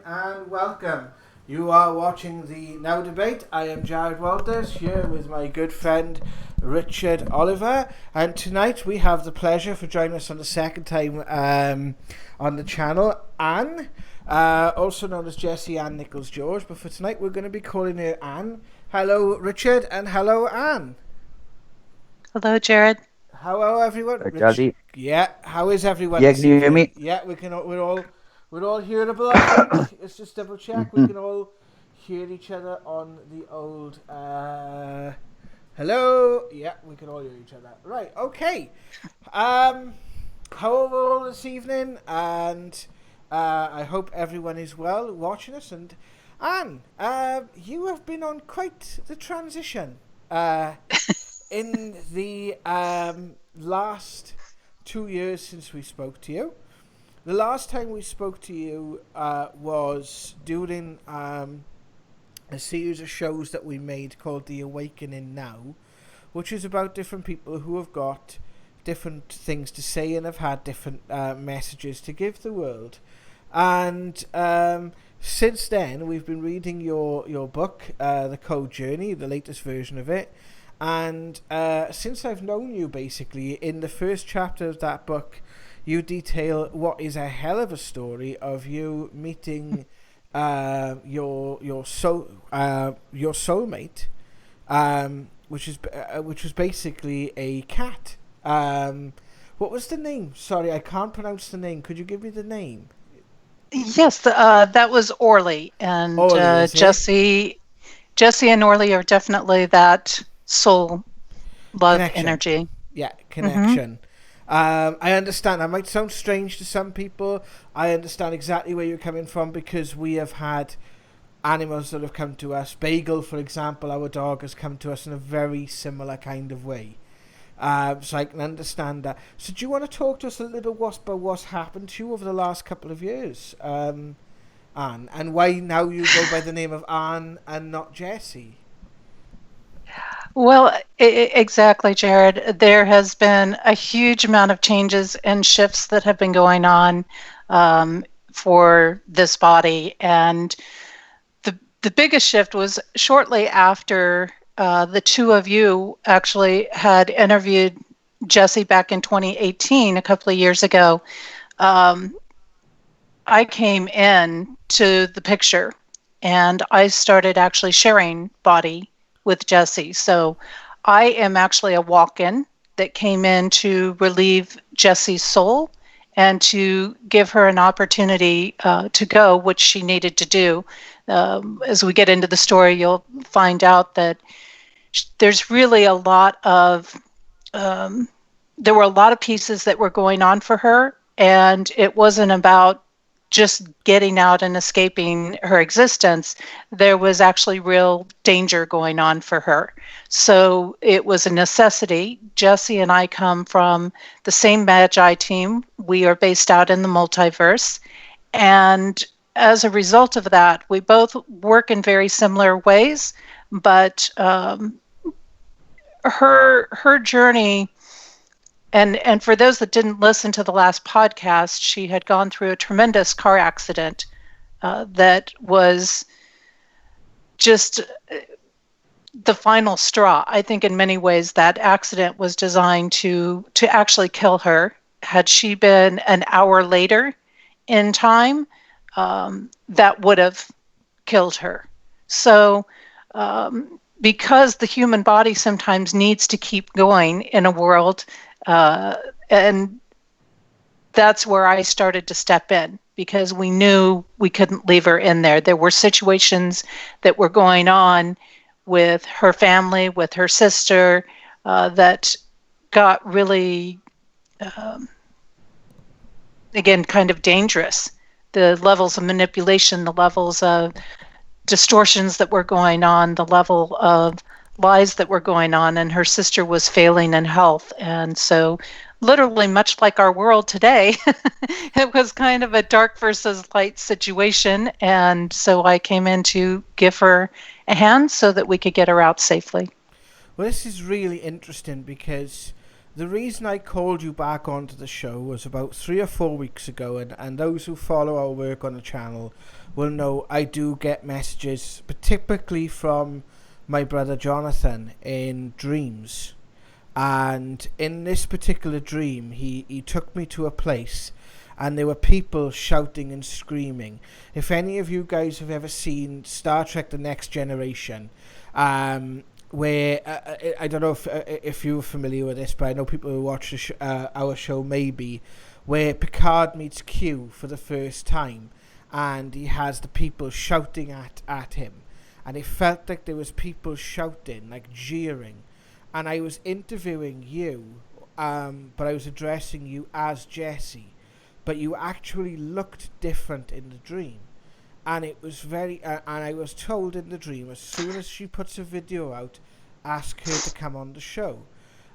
and welcome. You are watching the Now Debate. I am Jared Walters here with my good friend Richard Oliver, and tonight we have the pleasure for joining us on the second time on the channel, Anne, also known as Jesse An Nicoles George, but for tonight we're going to be calling her Anne. Hello Richard, and hello Anne. Hello Jared. Hello everyone. Jesse. Yeah, how is everyone? Yeah, can you hear me? Yeah, we can. We're all hearable, I think. Let's just double check. We can all hear each other on the old. Hello. Yeah, we can all hear each other. Right. Okay. How are we all this evening? And I hope everyone is well watching us. And Anne, you have been on quite the transition. In the last 2 years since we spoke to you. The last time we spoke to you was during a series of shows that we made called The Awakening Now, which is about different people who have got different things to say and have had different messages to give the world. And since then, we've been reading your book, The Code Journey, the latest version of it. And since I've known you, basically, in the first chapter of that book, you detail what is a hell of a story of you meeting your soulmate, which was basically a cat. What was the name? Sorry, I can't pronounce the name. Could you give me the name? Yes, that was Orly, and Orly, Jesse and Orly are definitely that soul love connection. energy. Yeah, connection. I understand. That might sound strange to some people. I understand exactly where you're coming from, because we have had animals that have come to us. Bagel, for example, our dog, has come to us in a very similar kind of way. So I can understand that. So do you want to talk to us a little bit about what's happened to you over the last couple of years, Anne, and why now you go by the name of Anne and not Jesse? Well, exactly, Jared. There has been a huge amount of changes and shifts that have been going on for this body. And the biggest shift was shortly after the two of you actually had interviewed Jesse back in 2018, a couple of years ago. I came in to the picture and I started actually sharing body with Jesse. So I am actually a walk-in that came in to relieve Jesse's soul and to give her an opportunity to go, which she needed to do. As we get into the story, you'll find out that there's really a lot of, there were a lot of pieces that were going on for her, and it wasn't about just getting out and escaping her existence. There was actually real danger going on for her. So it was a necessity. Jesse and I come from the same Magi team. We are based out in the multiverse. And as a result of that, we both work in very similar ways, but her journey, and for those that didn't listen to the last podcast, she had gone through a tremendous car accident that was just the final straw. I think in many ways that accident was designed to actually kill her. Had she been an hour later in time, that would have killed her. So because the human body sometimes needs to keep going in a world, and that's where I started to step in, because we knew we couldn't leave her in there. There were situations that were going on with her family, with her sister, that got really, again, kind of dangerous. The levels of manipulation, the levels of distortions that were going on, the level of lies that were going on, and her sister was failing in health. And so literally, much like our world today, it was kind of a dark versus light situation. And so I came in to give her a hand so that we could get her out safely. Well, this is really interesting, because the reason I called you back onto the show was about 3 or 4 weeks ago, and those who follow our work on the channel will know I do get messages, but typically from my brother Jonathan in dreams. And in this particular dream, he took me to a place and there were people shouting and screaming. If any of you guys have ever seen Star Trek The Next Generation, where I don't know if you're familiar with this, but I know people who watch our show maybe, where Picard meets Q for the first time and he has the people shouting at him, and it felt like there was people shouting, like jeering, and I was interviewing you, but I was addressing you as Jesse, but you actually looked different in the dream. And it was very, and I was told in the dream, as soon as she puts a video out, ask her to come on the show.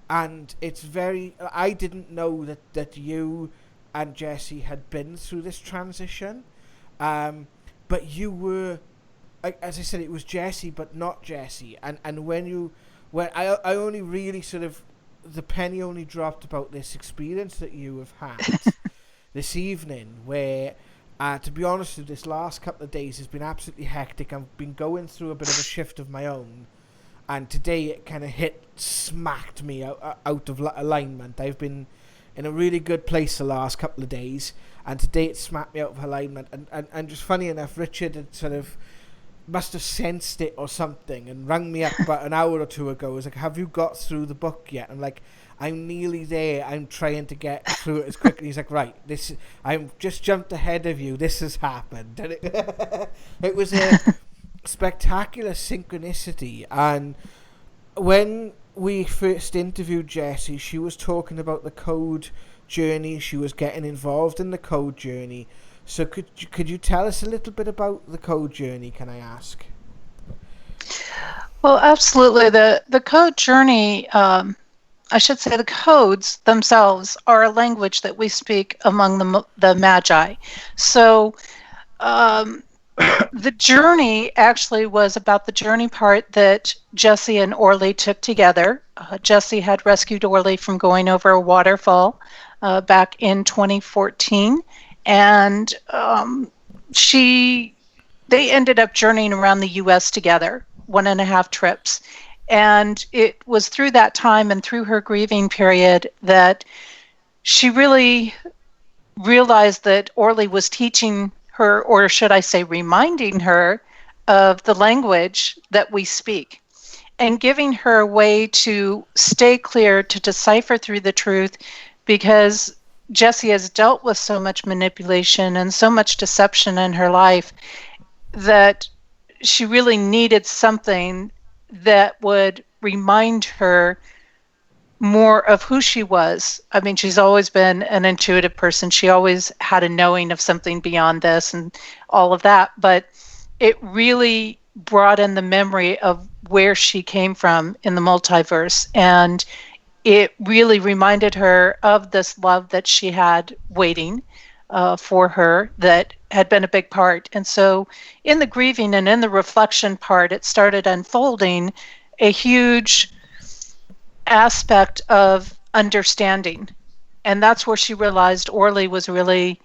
And it's very, I didn't know that you and Jesse had been through this transition. But you were, as I said, it was Jesse, but not Jesse. And when I only really sort of, the penny only dropped about this experience that you have had this evening, where, to be honest with you, this last couple of days has been absolutely hectic. I've been going through a bit of a shift of my own, and today it kind of smacked me out of alignment. I've been in a really good place the last couple of days, and today it smacked me out of alignment. And just funny enough, Richard had sort of must have sensed it or something and rang me up about an hour or two ago. He was like, have you got through the book yet? I'm like, I'm nearly there. I'm trying to get through it as quickly. He's like, right, I'm just jumped ahead of you. This has happened. And it was a spectacular synchronicity. And when we first interviewed Jessie, she was talking about the code journey. She was getting involved in the code journey. So could you tell us a little bit about the code journey, can I ask? Well, absolutely. The code journey, I should say the codes themselves are a language that we speak among the Magi. So the journey actually was about the journey part that Jesse and Orly took together. Jesse had rescued Orly from going over a waterfall back in 2014. And they ended up journeying around the U.S. together, 1.5 trips. And it was through that time and through her grieving period that she really realized that Orly was teaching her, or should I say reminding her, of the language that we speak, and giving her a way to stay clear, to decipher through the truth, because Jesse has dealt with so much manipulation and so much deception in her life that she really needed something that would remind her more of who she was. I mean, she's always been an intuitive person. She always had a knowing of something beyond this and all of that, but it really brought in the memory of where she came from in the multiverse, and it really reminded her of this love that she had waiting for her, that had been a big part. And so in the grieving and in the reflection part, it started unfolding a huge aspect of understanding. And that's where she realized Orly was really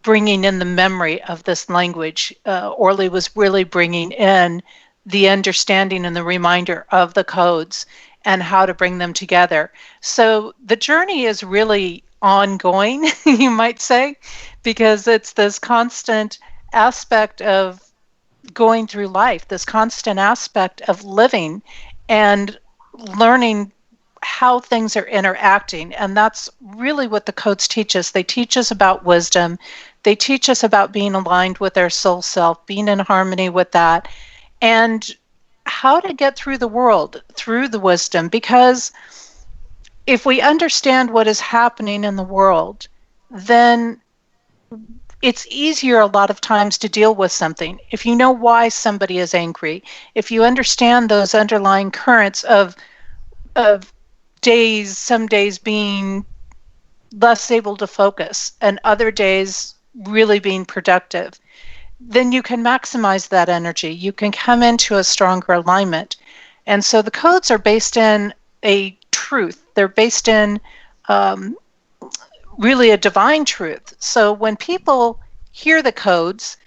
bringing in the memory of this language. Orly was really bringing in the understanding and the reminder of the codes and how to bring them together. So the journey is really ongoing, you might say, because it's this constant aspect of going through life, this constant aspect of living and learning how things are interacting. And that's really what the codes teach us. They teach us about wisdom. They teach us about being aligned with our soul self, being in harmony with that, and how to get through the world through the wisdom. Because if we understand what is happening in the world, then it's easier a lot of times to deal with something. If you know why somebody is angry, if you understand those underlying currents of days, some days being less able to focus and other days really being productive, then you can maximize that energy. You can come into a stronger alignment. And so the codes are based in a truth. They're based in really a divine truth. So when people hear the codes,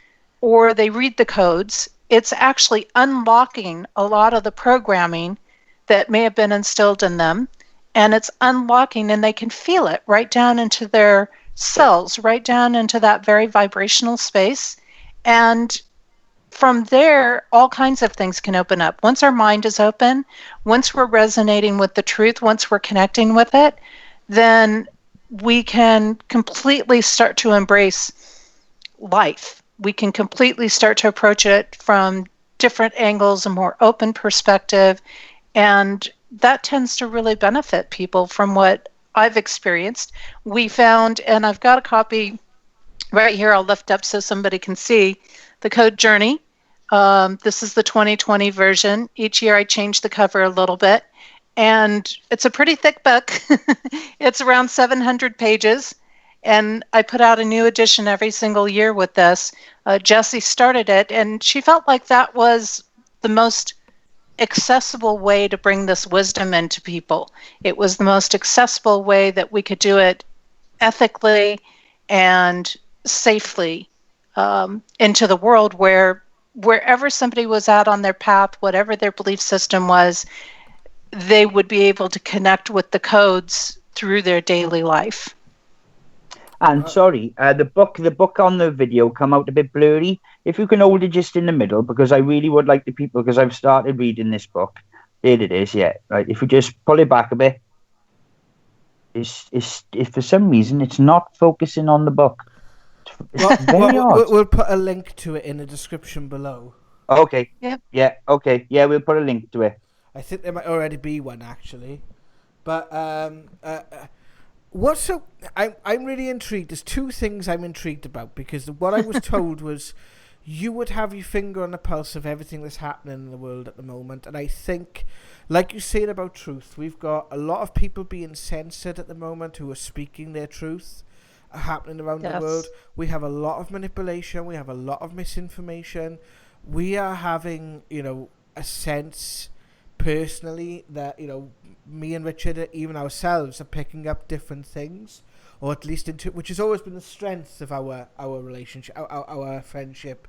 or they read the codes, it's actually unlocking a lot of the programming that may have been instilled in them. And it's unlocking, and they can feel it right down into their cells, right down into that very vibrational space. And from there, all kinds of things can open up. Once our mind is open, once we're resonating with the truth, once we're connecting with it, then we can completely start to embrace life. We can completely start to approach it from different angles, a more open perspective. And that tends to really benefit people from what I've experienced. We found, and I've got a copy right here, I'll lift up so somebody can see the Code Journey. This is the 2020 version. Each year I change the cover a little bit. And it's a pretty thick book. It's around 700 pages. And I put out a new edition every single year with this. Jesse started it, and she felt like that was the most accessible way to bring this wisdom into people. It was the most accessible way that we could do it ethically and safely into the world, where wherever somebody was at on their path, whatever their belief system was, they would be able to connect with the codes through their daily life. And sorry, the book on the video come out a bit blurry. If you can hold it just in the middle, because I really would like the people, because I've started reading this book. There it is, yeah. Right. If you just pull it back a bit, if for some reason it's not focusing on the book. We'll put a link to it in the description below. Okay. Yep. Yeah. Okay. Yeah, we'll put a link to it. I think there might already be one actually, but I'm really intrigued. There's two things I'm intrigued about, because what I was told was you would have your finger on the pulse of everything that's happening in the world at the moment, and I think, like you said about truth, we've got a lot of people being censored at the moment who are speaking their truth happening around the world. We have a lot of manipulation. We have a lot of misinformation. We are having, a sense personally that, me and Richard, even ourselves, are picking up different things, or at least which has always been the strength of our relationship, our friendship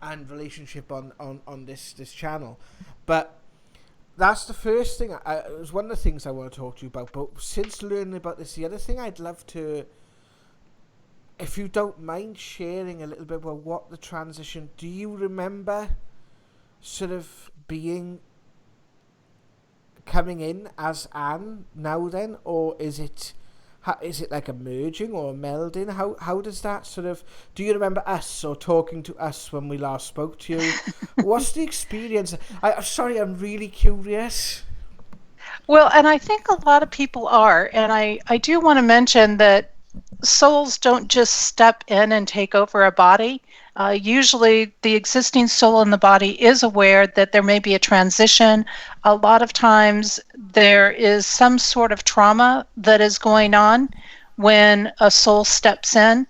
and relationship on this channel. But that's the first thing. It was one of the things I want to talk to you about. But since learning about this, the other thing I'd love to, if you don't mind sharing a little bit about what the transition, do you remember sort of coming in as Anne now then, or is it like a merging or a melding? How does that sort of, do you remember us or talking to us when we last spoke to you? What's the experience? I'm really curious. Well, and I think a lot of people are, and I do want to mention that souls don't just step in and take over a body. Usually the existing soul in the body is aware that there may be a transition. A lot of times there is some sort of trauma that is going on when a soul steps in.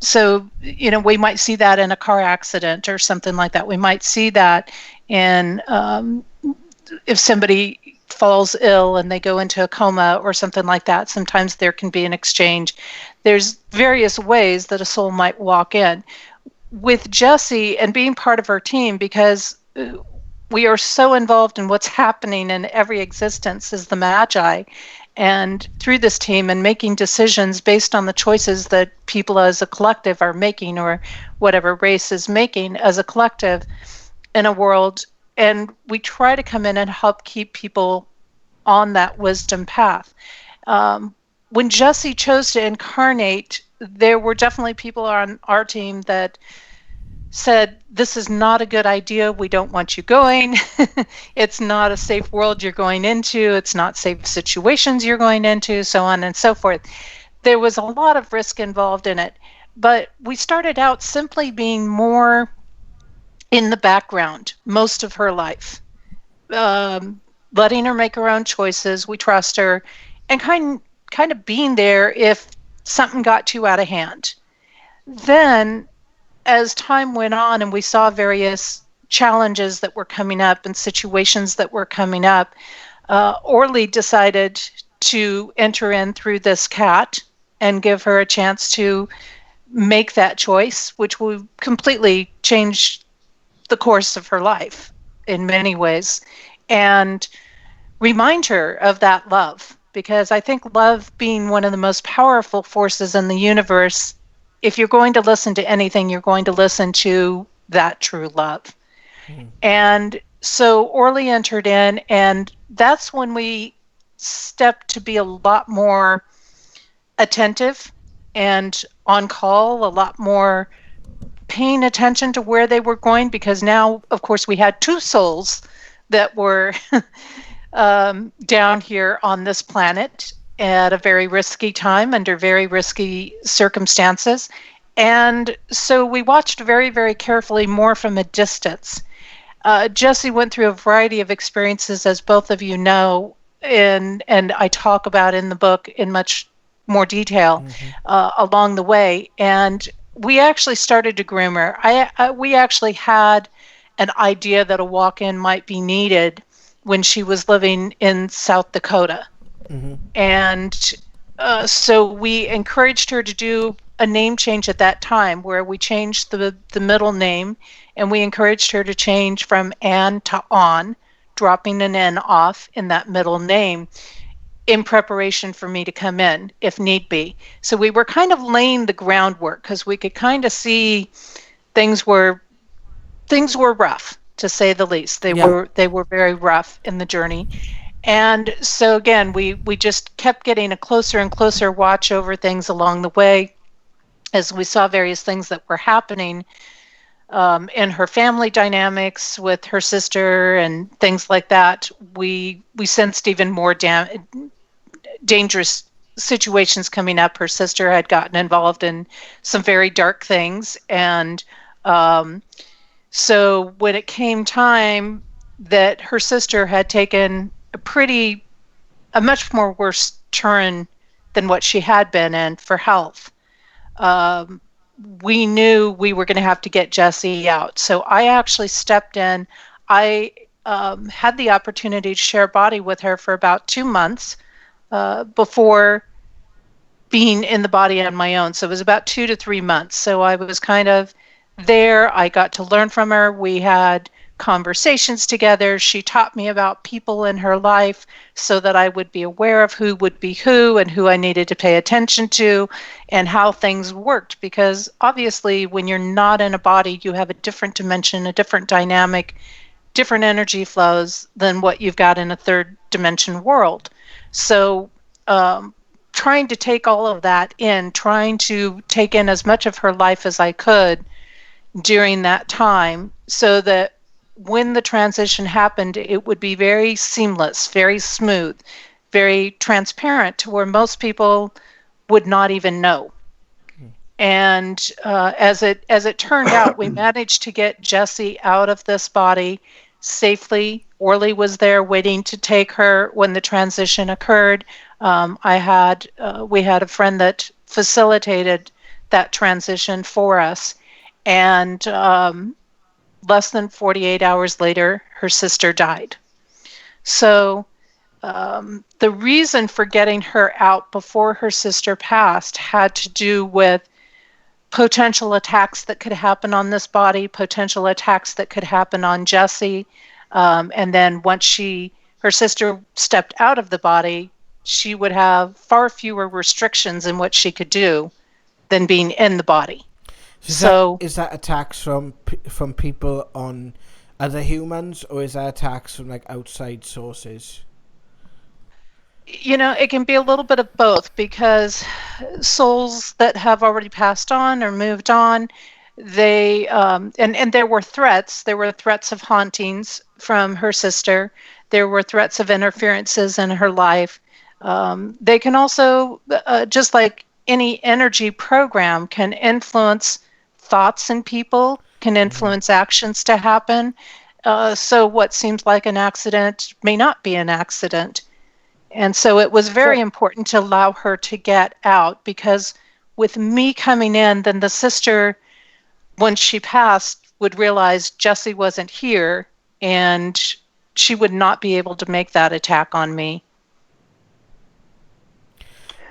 So, we might see that in a car accident or something like that. We might see that in if somebody falls ill and they go into a coma or something like that. Sometimes there can be an exchange. There's various ways that a soul might walk in. With Jesse and being part of her team, because we are so involved in what's happening in every existence as the Magi, and through this team and making decisions based on the choices that people as a collective are making, or whatever race is making as a collective in a world. And we try to come in and help keep people on that wisdom path. When Jesse chose to incarnate, there were definitely people on our team that said, this is not a good idea. We don't want you going. It's not a safe world you're going into. It's not safe situations you're going into, so on and so forth. There was a lot of risk involved in it. But we started out simply being more in the background most of her life, letting her make her own choices. We trust her, and kind of being there if something got too out of hand. Then, as time went on and we saw various challenges that were coming up and situations that were coming up, Orly decided to enter in through this cat and give her a chance to make that choice, which will completely change the course of her life in many ways, and remind her of that love. Because I think love being one of the most powerful forces in the universe, if you're going to listen to anything, you're going to listen to that true love. And so Orly entered in, and that's when we stepped to be a lot more attentive and on call, a lot more paying attention to where they were going, because now, of course, we had two souls that were down here on this planet at a very risky time under very risky circumstances. And so we watched very, very carefully, more from a distance. Jesse went through a variety of experiences, as both of you know, and I talk about in the book in much more detail along the way. And we actually started to groom her. We actually had an idea that a walk-in might be needed when she was living in South Dakota. And so we encouraged her to do a name change at that time, where we changed the middle name, and we encouraged her to change from Ann to On, dropping an N off in that middle name, in preparation for me to come in if need be. So we were kind of laying the groundwork, because we could kind of see things were rough, to say the least. They were very rough in the journey. And so again, we just kept getting a closer and closer watch over things along the way, as we saw various things that were happening in her family dynamics with her sister and things like that. We sensed even more dangerous situations coming up. Her sister had gotten involved in some very dark things, and so when it came time that her sister had taken a much more worse turn than what she had been in for health, we knew we were going to have to get Jesse out. So I actually stepped in. I had the opportunity to share body with her for about 2 months before being in the body on my own. So it was about 2 to 3 months. So I was kind of there. I got to learn from her. We had conversations together. She taught me about people in her life so that I would be aware of who would be who and who I needed to pay attention to and how things worked. Because obviously when you're not in a body, you have a different dimension, a different dynamic, different energy flows than what you've got in a third dimension world. So trying to take all of that in, trying to take in as much of her life as I could during that time, so that when the transition happened, it would be very seamless, very smooth, very transparent, to where most people would not even know. And as it turned out, we managed to get Jesse out of this body safely. Orly was there waiting to take her when the transition occurred. We had a friend that facilitated that transition for us, and less than 48 hours later, her sister died. So the reason for getting her out before her sister passed had to do with potential attacks that could happen on this body, potential attacks that could happen on Jesse. And then once her sister stepped out of the body, she would have far fewer restrictions in what she could do than being in the body. So is that attacks from people on other humans, or is that attacks from like outside sources? It can be a little bit of both, because souls that have already passed on or moved on, they and there were threats. There were threats of hauntings from her sister. There were threats of interferences in her life. They can also, just like any energy program, can influence thoughts in people, can influence actions to happen. So what seems like an accident may not be an accident. And so it was very important to allow her to get out, because with me coming in, then the sister, once she passed, would realize Jesse wasn't here, and she would not be able to make that attack on me.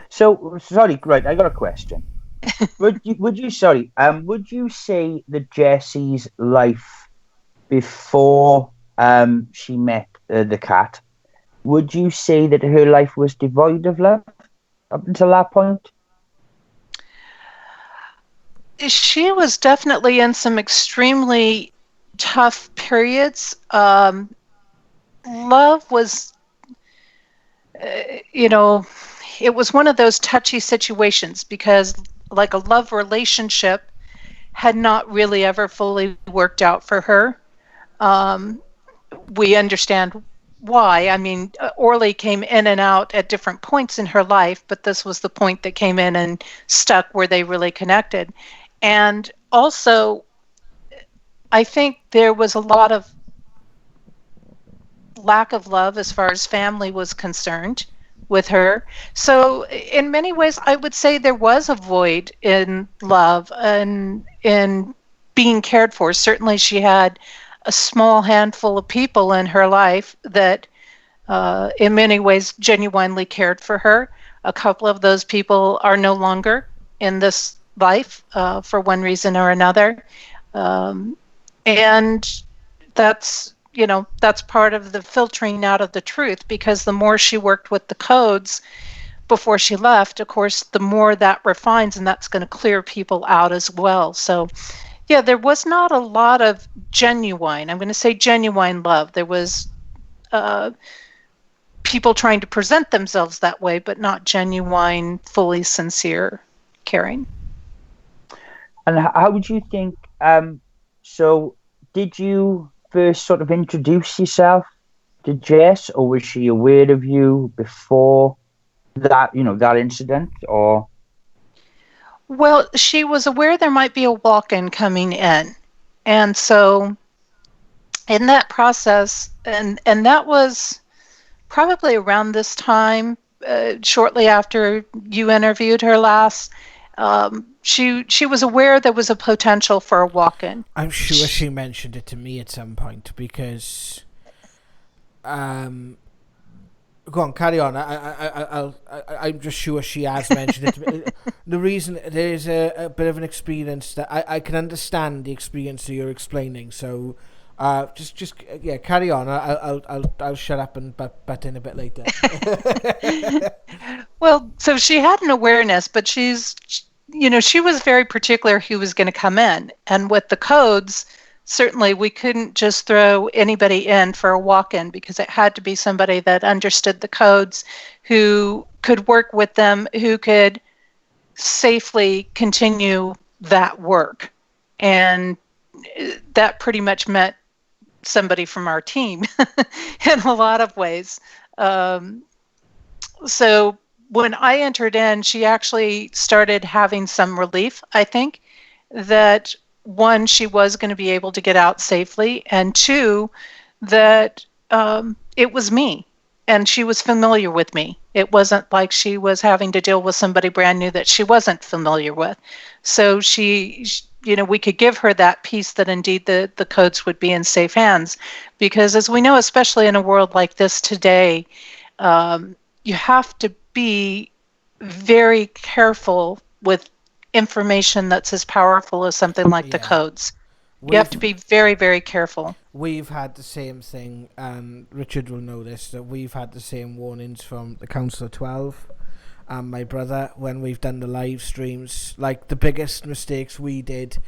So, sorry, right, I got a question. would you sorry would you say that Jesse's life before she met the cat, would you say that her life was devoid of love up until that point? She was definitely in some extremely tough periods. Love was, you know, it was one of those touchy situations because, like, a love relationship had not really ever fully worked out for her. Um, we understand why. I mean, Orly came in and out at different points in her life, but this was the point that came in and stuck where they really connected. And also, I think there was a lot of lack of love as far as family was concerned with her. So, in many ways, I would say there was a void in love and in being cared for. Certainly, she had a small handful of people in her life that, in many ways, genuinely cared for her. A couple of those people are no longer in this life for one reason or another. And that's part of the filtering out of the truth, because the more she worked with the codes before she left, of course, the more that refines, and that's going to clear people out as well. So yeah, there was not a lot of genuine, I'm going to say genuine love. There was people trying to present themselves that way, but not genuine, fully sincere caring. And how would you think? So, did you first sort of introduce yourself to Jess, or was she aware of you before that? That incident, or Well, she was aware there might be a walk-in coming in. And so in that process, and that was probably around this time, shortly after you interviewed her last, she was aware there was a potential for a walk-in. I'm sure she mentioned it to me at some point because, go on, carry on. I'm just sure she has mentioned it to me. The reason there's a bit of an experience that I can understand the experience that you're explaining. So, just carry on. I'll shut up and butt in a bit later. Well, so she had an awareness, but she was very particular who was going to come in. And with the codes, certainly we couldn't just throw anybody in for a walk-in, because it had to be somebody that understood the codes, who could work with them, who could safely continue that work. And that pretty much meant somebody from our team in a lot of ways. So when I entered in, she actually started having some relief, I think, that one, she was going to be able to get out safely, and two, that it was me, and she was familiar with me. It wasn't like she was having to deal with somebody brand new that she wasn't familiar with. So we could give her that piece that indeed the codes would be in safe hands, because as we know, especially in a world like this today, you have to be very careful with information that's as powerful as something like the codes. You have to be very, very careful. We've had the same thing, and Richard will know this, that we've had the same warnings from the Council of 12 and my brother when we've done the live streams. Like, the biggest mistakes we did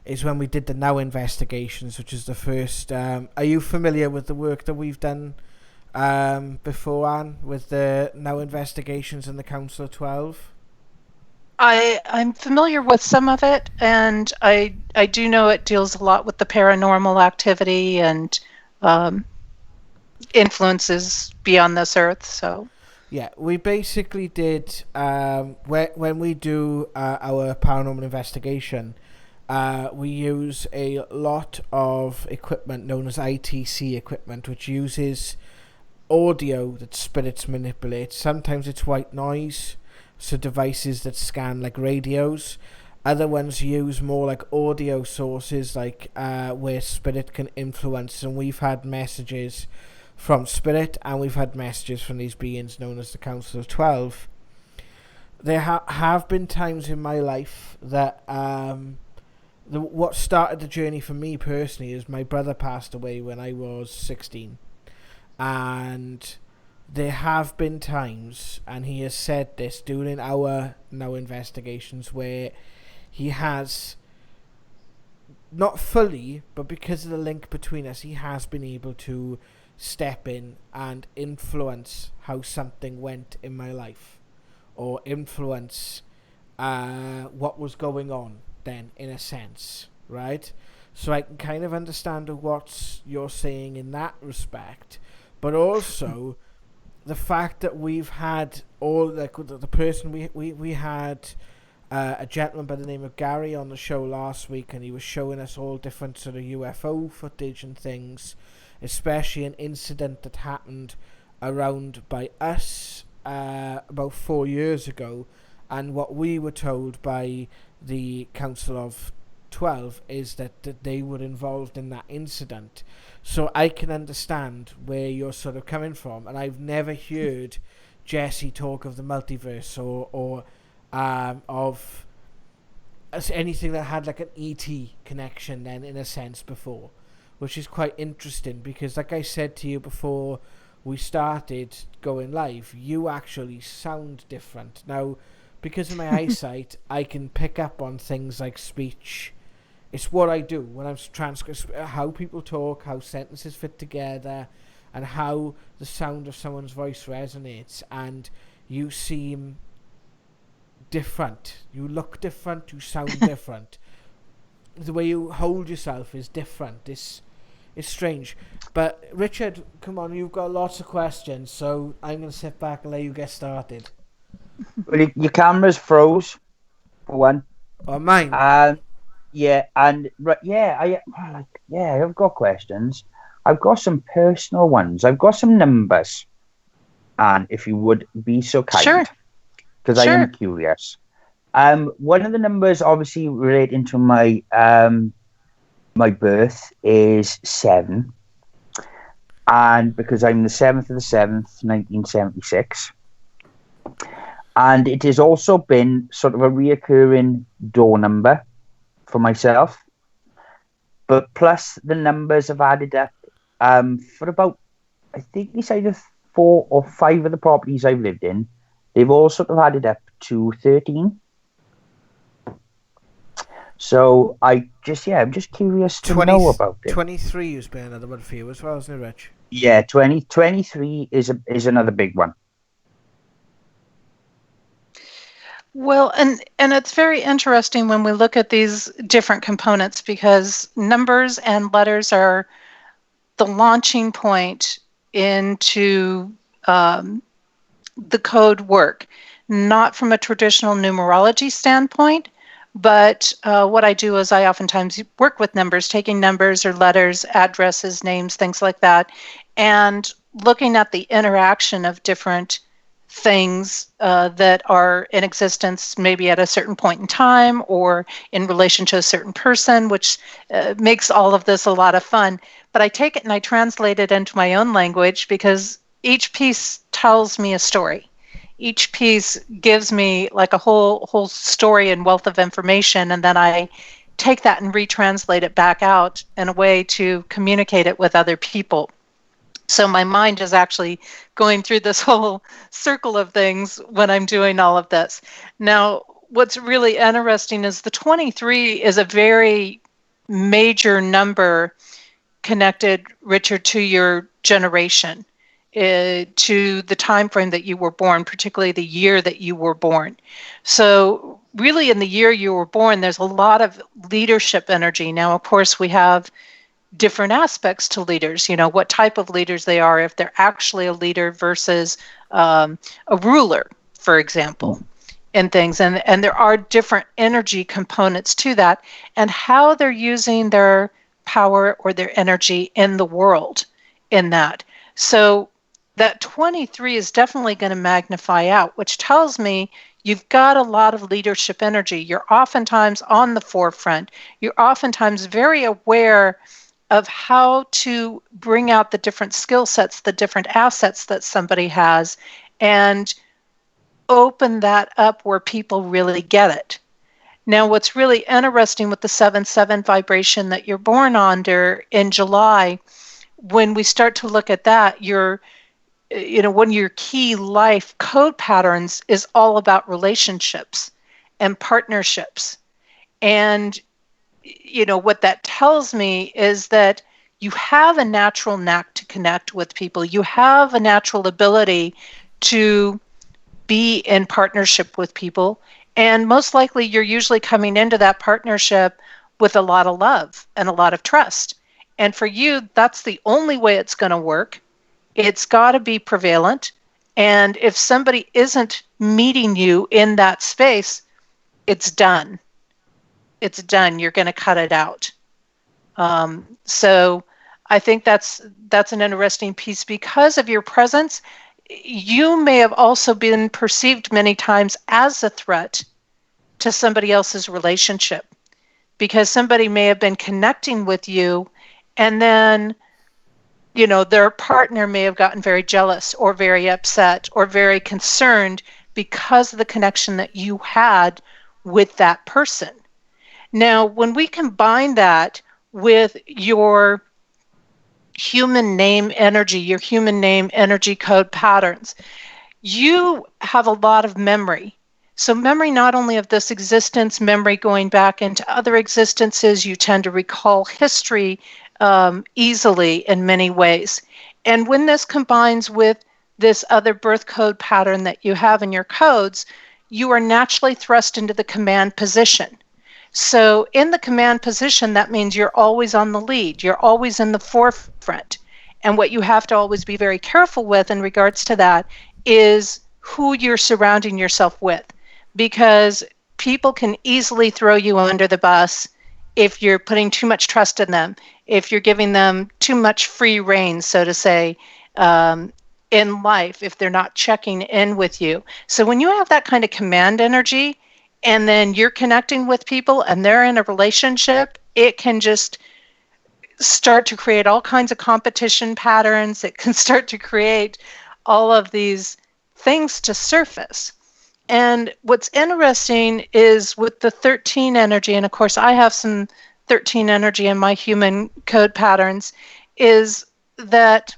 is when we did the Now investigations, which is the first... are you familiar with the work that we've done before, Anne, with the Now investigations and the Council of 12? I'm familiar with some of it, and I do know it deals a lot with the paranormal activity and influences beyond this earth. So yeah, we basically did when we do our paranormal investigation, we use a lot of equipment known as ITC equipment, which uses audio that spirits manipulate. Sometimes it's white noise, so devices that scan like radios. Other ones use more like audio sources, like where spirit can influence. And we've had messages from spirit, and we've had messages from these beings known as the Council of 12. there have been times in my life that what started the journey for me personally is my brother passed away when I was 16, and there have been times, and he has said this during our now investigations, where he has not fully, but because of the link between us, he has been able to step in and influence how something went in my life, or influence what was going on then, in a sense, right? So I can kind of understand what you're saying in that respect, but also the fact that we've had all the person we had a gentleman by the name of Gary on the show last week, and he was showing us all different sort of UFO footage and things, especially an incident that happened around by us about 4 years ago, and what we were told by the Council of 12 is that they were involved in that incident. So I can understand where you're sort of coming from, and I've never heard Jesse talk of the multiverse or of anything that had like an ET connection then, in a sense, before, which is quite interesting, because like I said to you before we started going live, you actually sound different now. Because of my eyesight, I can pick up on things like speech. It's what I do when I'm how people talk, how sentences fit together, and how the sound of someone's voice resonates. And you seem different. You look different. You sound different. The way you hold yourself is different. It's strange. But Richard, come on, you've got lots of questions, so I'm going to sit back and let you get started. Well, your camera's froze, for one. Oh, mine? Yeah, and I've got questions. I've got some personal ones. I've got some numbers, and if you would be so kind, Sure, because I am curious. One of the numbers, obviously relating to my my birth, is 7, and because I'm the 7th of the 7th, 1976. And it has also been sort of a reoccurring door number for myself. But plus the numbers have added up for about, I think it's either 4 or 5 of the properties I've lived in. They've all sort of added up to 13. So I'm just curious to know about it. 23 has been another one for you as well, isn't it, Rich? Yeah, 23 is another big one. Well, and it's very interesting when we look at these different components, because numbers and letters are the launching point into the code work, not from a traditional numerology standpoint, but what I do is I oftentimes work with numbers, taking numbers or letters, addresses, names, things like that, and looking at the interaction of different things that are in existence maybe at a certain point in time or in relation to a certain person, which makes all of this a lot of fun. But I take it and I translate it into my own language, because each piece tells me a story. Each piece gives me like a whole story and wealth of information, and then I take that and retranslate it back out in a way to communicate it with other people. So my mind is actually going through this whole circle of things when I'm doing all of this. Now, what's really interesting is the 23 is a very major number connected, Richard, to your generation, to the time frame that you were born, particularly the year that you were born. So really in the year you were born, there's a lot of leadership energy. Now, of course, we have different aspects to leaders, what type of leaders they are, if they're actually a leader versus a ruler, for example, and things. And there are different energy components to that, and how they're using their power or their energy in the world in that. So that 23 is definitely going to magnify out, which tells me you've got a lot of leadership energy. You're oftentimes on the forefront. You're oftentimes very aware of how to bring out the different skill sets, the different assets that somebody has, and open that up where people really get it. Now, what's really interesting with the 7-7 vibration that you're born under in July, when we start to look at that, one of your key life code patterns is all about relationships and partnerships. And, what that tells me is that you have a natural knack to connect with people. You have a natural ability to be in partnership with people. And most likely you're usually coming into that partnership with a lot of love and a lot of trust. And for you, that's the only way it's going to work. It's got to be prevalent. And if somebody isn't meeting you in that space, it's done. It's done. You're going to cut it out. So I think that's an interesting piece. Because of your presence, you may have also been perceived many times as a threat to somebody else's relationship, because somebody may have been connecting with you, and then their partner may have gotten very jealous or very upset or very concerned because of the connection that you had with that person. Now, when we combine that with your human name energy, your human name energy code patterns, you have a lot of memory. So memory not only of this existence, memory going back into other existences, you tend to recall history easily in many ways. And when this combines with this other birth code pattern that you have in your codes, you are naturally thrust into the command position. So in the command position, that means you're always on the lead. You're always in the forefront. And what you have to always be very careful with in regards to that is who you're surrounding yourself with, because people can easily throw you under the bus if you're putting too much trust in them, if you're giving them too much free rein, so to say, in life, if they're not checking in with you. So when you have that kind of command energy, and then you're connecting with people and they're in a relationship, it can just start to create all kinds of competition patterns. It can start to create all of these things to surface. And what's interesting is with the 13 energy, and of course I have some 13 energy in my human code patterns, is that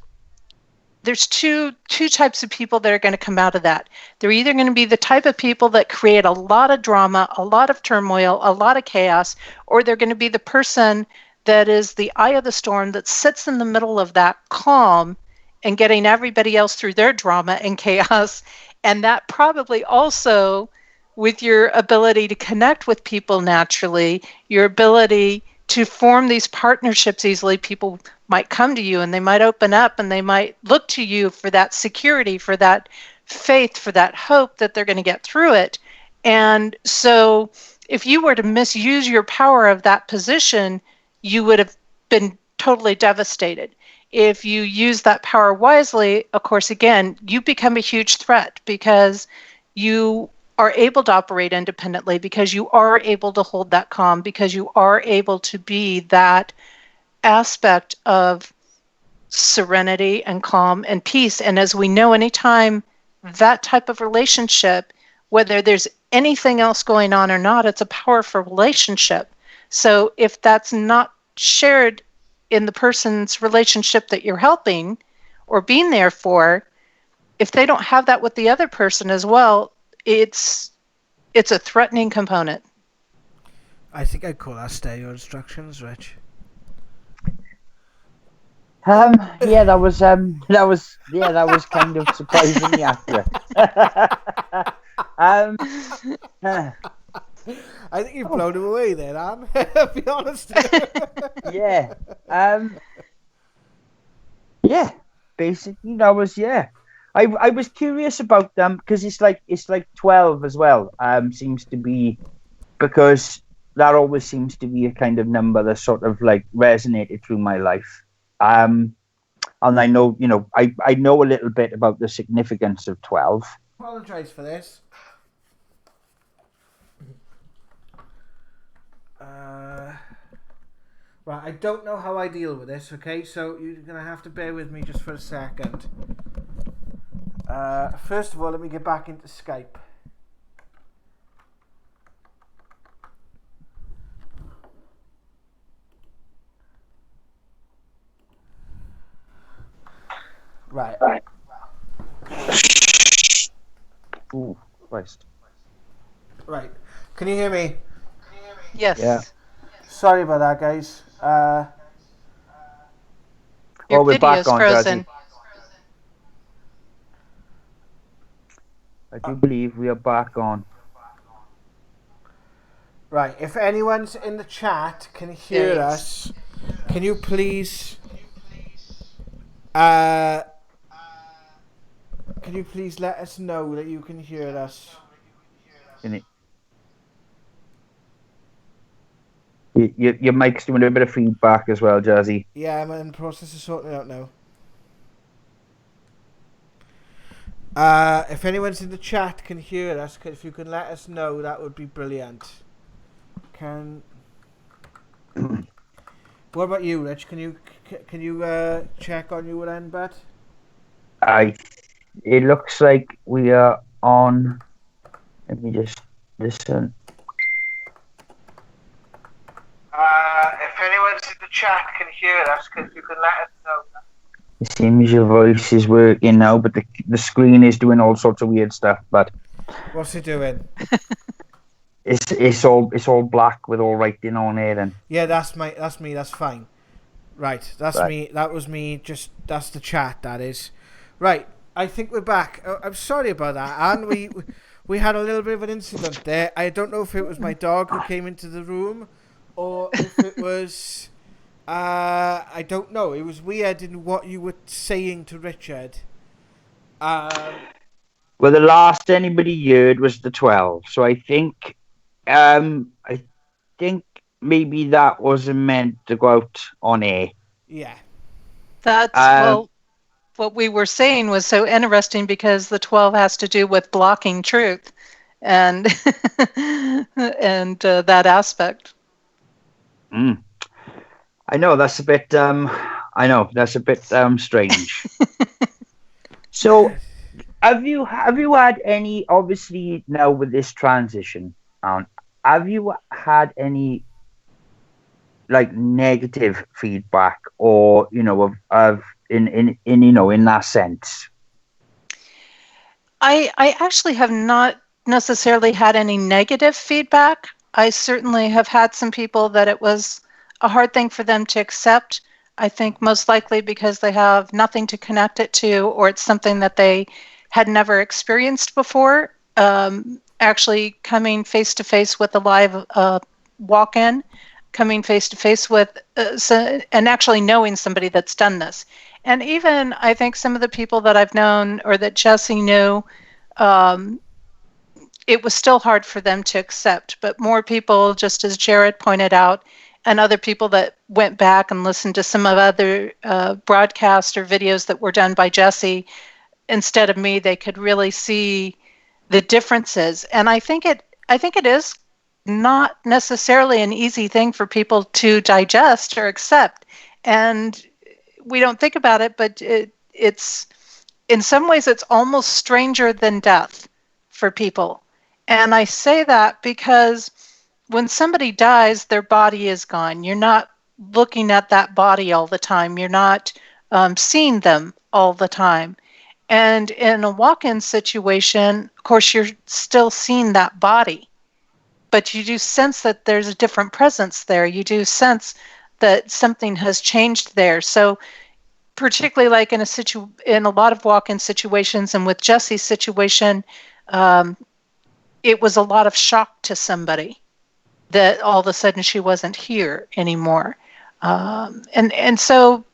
there's two types of people that are going to come out of that. They're either going to be the type of people that create a lot of drama, a lot of turmoil, a lot of chaos, or they're going to be the person that is the eye of the storm that sits in the middle of that calm and getting everybody else through their drama and chaos. And that probably also, with your ability to connect with people naturally, your ability to form these partnerships easily, people might come to you and they might open up and they might look to you for that security, for that faith, for that hope that they're going to get through it. And so if you were to misuse your power of that position, you would have been totally devastated. If you use that power wisely, of course, again, you become a huge threat because you are able to operate independently, because you are able to hold that calm, because you are able to be that aspect of serenity and calm and peace. And as we know, anytime that type of relationship, whether there's anything else going on or not, it's a powerful relationship. So if that's not shared in the person's relationship that you're helping or being there for, if they don't have that with the other person as well, it's a threatening component. I think I'd call that stereo instructions, Rich. Yeah, that was kind of surprisingly accurate. I think you've blown him away there, Anne. I'll be honest. Yeah. Yeah. Basically, that was I was curious about them because it's like 12 as well. Seems to be, because that always seems to be a kind of number that sort of like resonated through my life. And I know, I know a little bit about the significance of 12. Apologise for this. Right, I don't know how I deal with this, okay? So you're going to have to bear with me just for a second. First of all, let me get back into Skype. Right. Ooh, Christ. Right. Can you hear me? Yes. Yeah. Sorry about that, guys. Your we're back video's on, frozen. Jesse. I do believe we are back on. Right. If anyone's in the chat can hear Yes. us, can you please let us know that you can hear us? Your mic's doing a bit of feedback as well, Jazzy. Yeah, I'm in the process of sorting it out now. If anyone's in the chat can hear us, if you can let us know, that would be brilliant. What about you, Rich? Can you check on your end, bud? It looks like we are on. Let me just listen. If anyone's in the chat can hear us, if you can let us know. It seems your voice is working now, but the screen is doing all sorts of weird stuff. But what's it doing? it's all black with all writing on it, and yeah, that's me. That's fine. Right, that's right. me. That was me. That's the chat. That is right. I think we're back. I'm sorry about that, and we had a little bit of an incident there. I don't know if it was my dog who came into the room, or if it was. I don't know. It was weird in what you were saying to Richard. Well, the last anybody heard was the 12. So I think maybe that wasn't meant to go out on air. Yeah. That's what we were saying was so interesting because the 12 has to do with blocking truth and and that aspect. I know that's a bit strange. So have you had any, obviously now with this transition, have you had any like negative feedback or of in that sense? I actually have not necessarily had any negative feedback. I certainly have had some people that it was a hard thing for them to accept. I think most likely because they have nothing to connect it to, or it's something that they had never experienced before. Actually coming face to face with a live walk-in, coming face to face with and actually knowing somebody that's done this. And even I think some of the people that I've known or that Jesse knew, it was still hard for them to accept. But more people, just as Jared pointed out, and other people that went back and listened to some of other broadcasts or videos that were done by Jesse, instead of me, they could really see the differences. And I think it is not necessarily an easy thing for people to digest or accept. And we don't think about it, but it's in some ways it's almost stranger than death for people. And I say that because when somebody dies, their body is gone. You're not looking at that body all the time. You're not seeing them all the time. And in a walk-in situation, of course, you're still seeing that body, but you do sense that there's a different presence there. You do sense that something has changed there. So particularly like in a lot of walk-in situations, and with Jesse's situation, it was a lot of shock to somebody that all of a sudden she wasn't here anymore. And so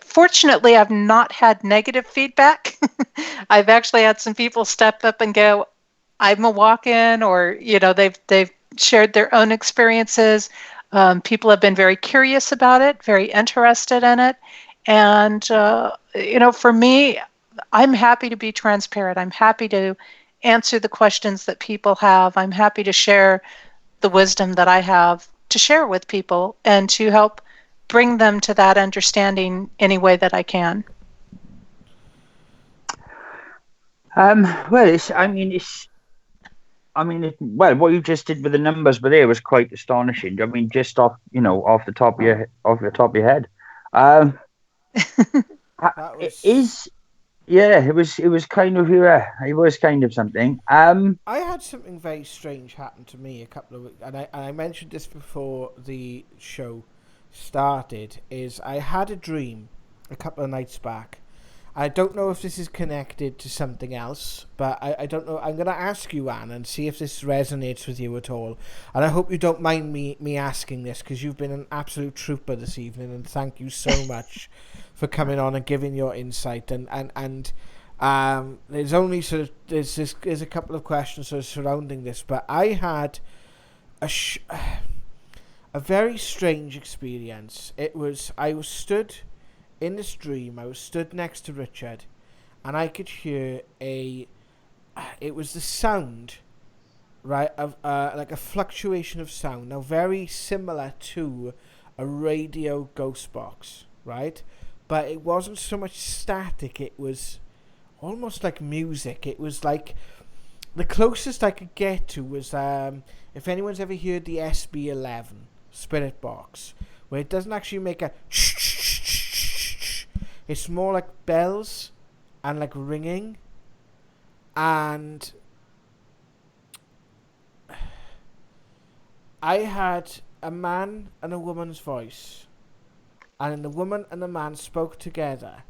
fortunately, I've not had negative feedback. I've actually had some people step up and go, I'm a walk-in, or, they've shared their own experiences. People have been very curious about it, very interested in it. And, for me, I'm happy to be transparent. I'm happy to answer the questions that people have. I'm happy to share the wisdom that I have to share with people and to help bring them to that understanding any way that I can. Well, well, what you just did with the numbers, but there was quite astonishing. I mean, just off the top of your head. Um, That it was. is, yeah, it was kind of something. I had something very strange happen to me a couple of weeks, and I mentioned this before the show started. Is I had a dream a couple of nights back. I don't know if this is connected to something else, but I don't know. I'm going to ask you, Anne, and see if this resonates with you at all. And I hope you don't mind me asking this, because you've been an absolute trooper this evening, and thank you so much for coming on and giving your insight. And there's only sort of there's a couple of questions sort of surrounding this, but I had a a very strange experience. I was stood in this dream. I was stood next to Richard, and I could hear it was the sound, right, of like a fluctuation of sound. Now, very similar to a radio ghost box, right? But it wasn't so much static. It was almost like music. It was like the closest I could get to was if anyone's ever heard the SB11 Spirit Box, where it doesn't actually make a it's more like bells and like ringing. And I had a man and a woman's voice, and the woman and the man spoke together,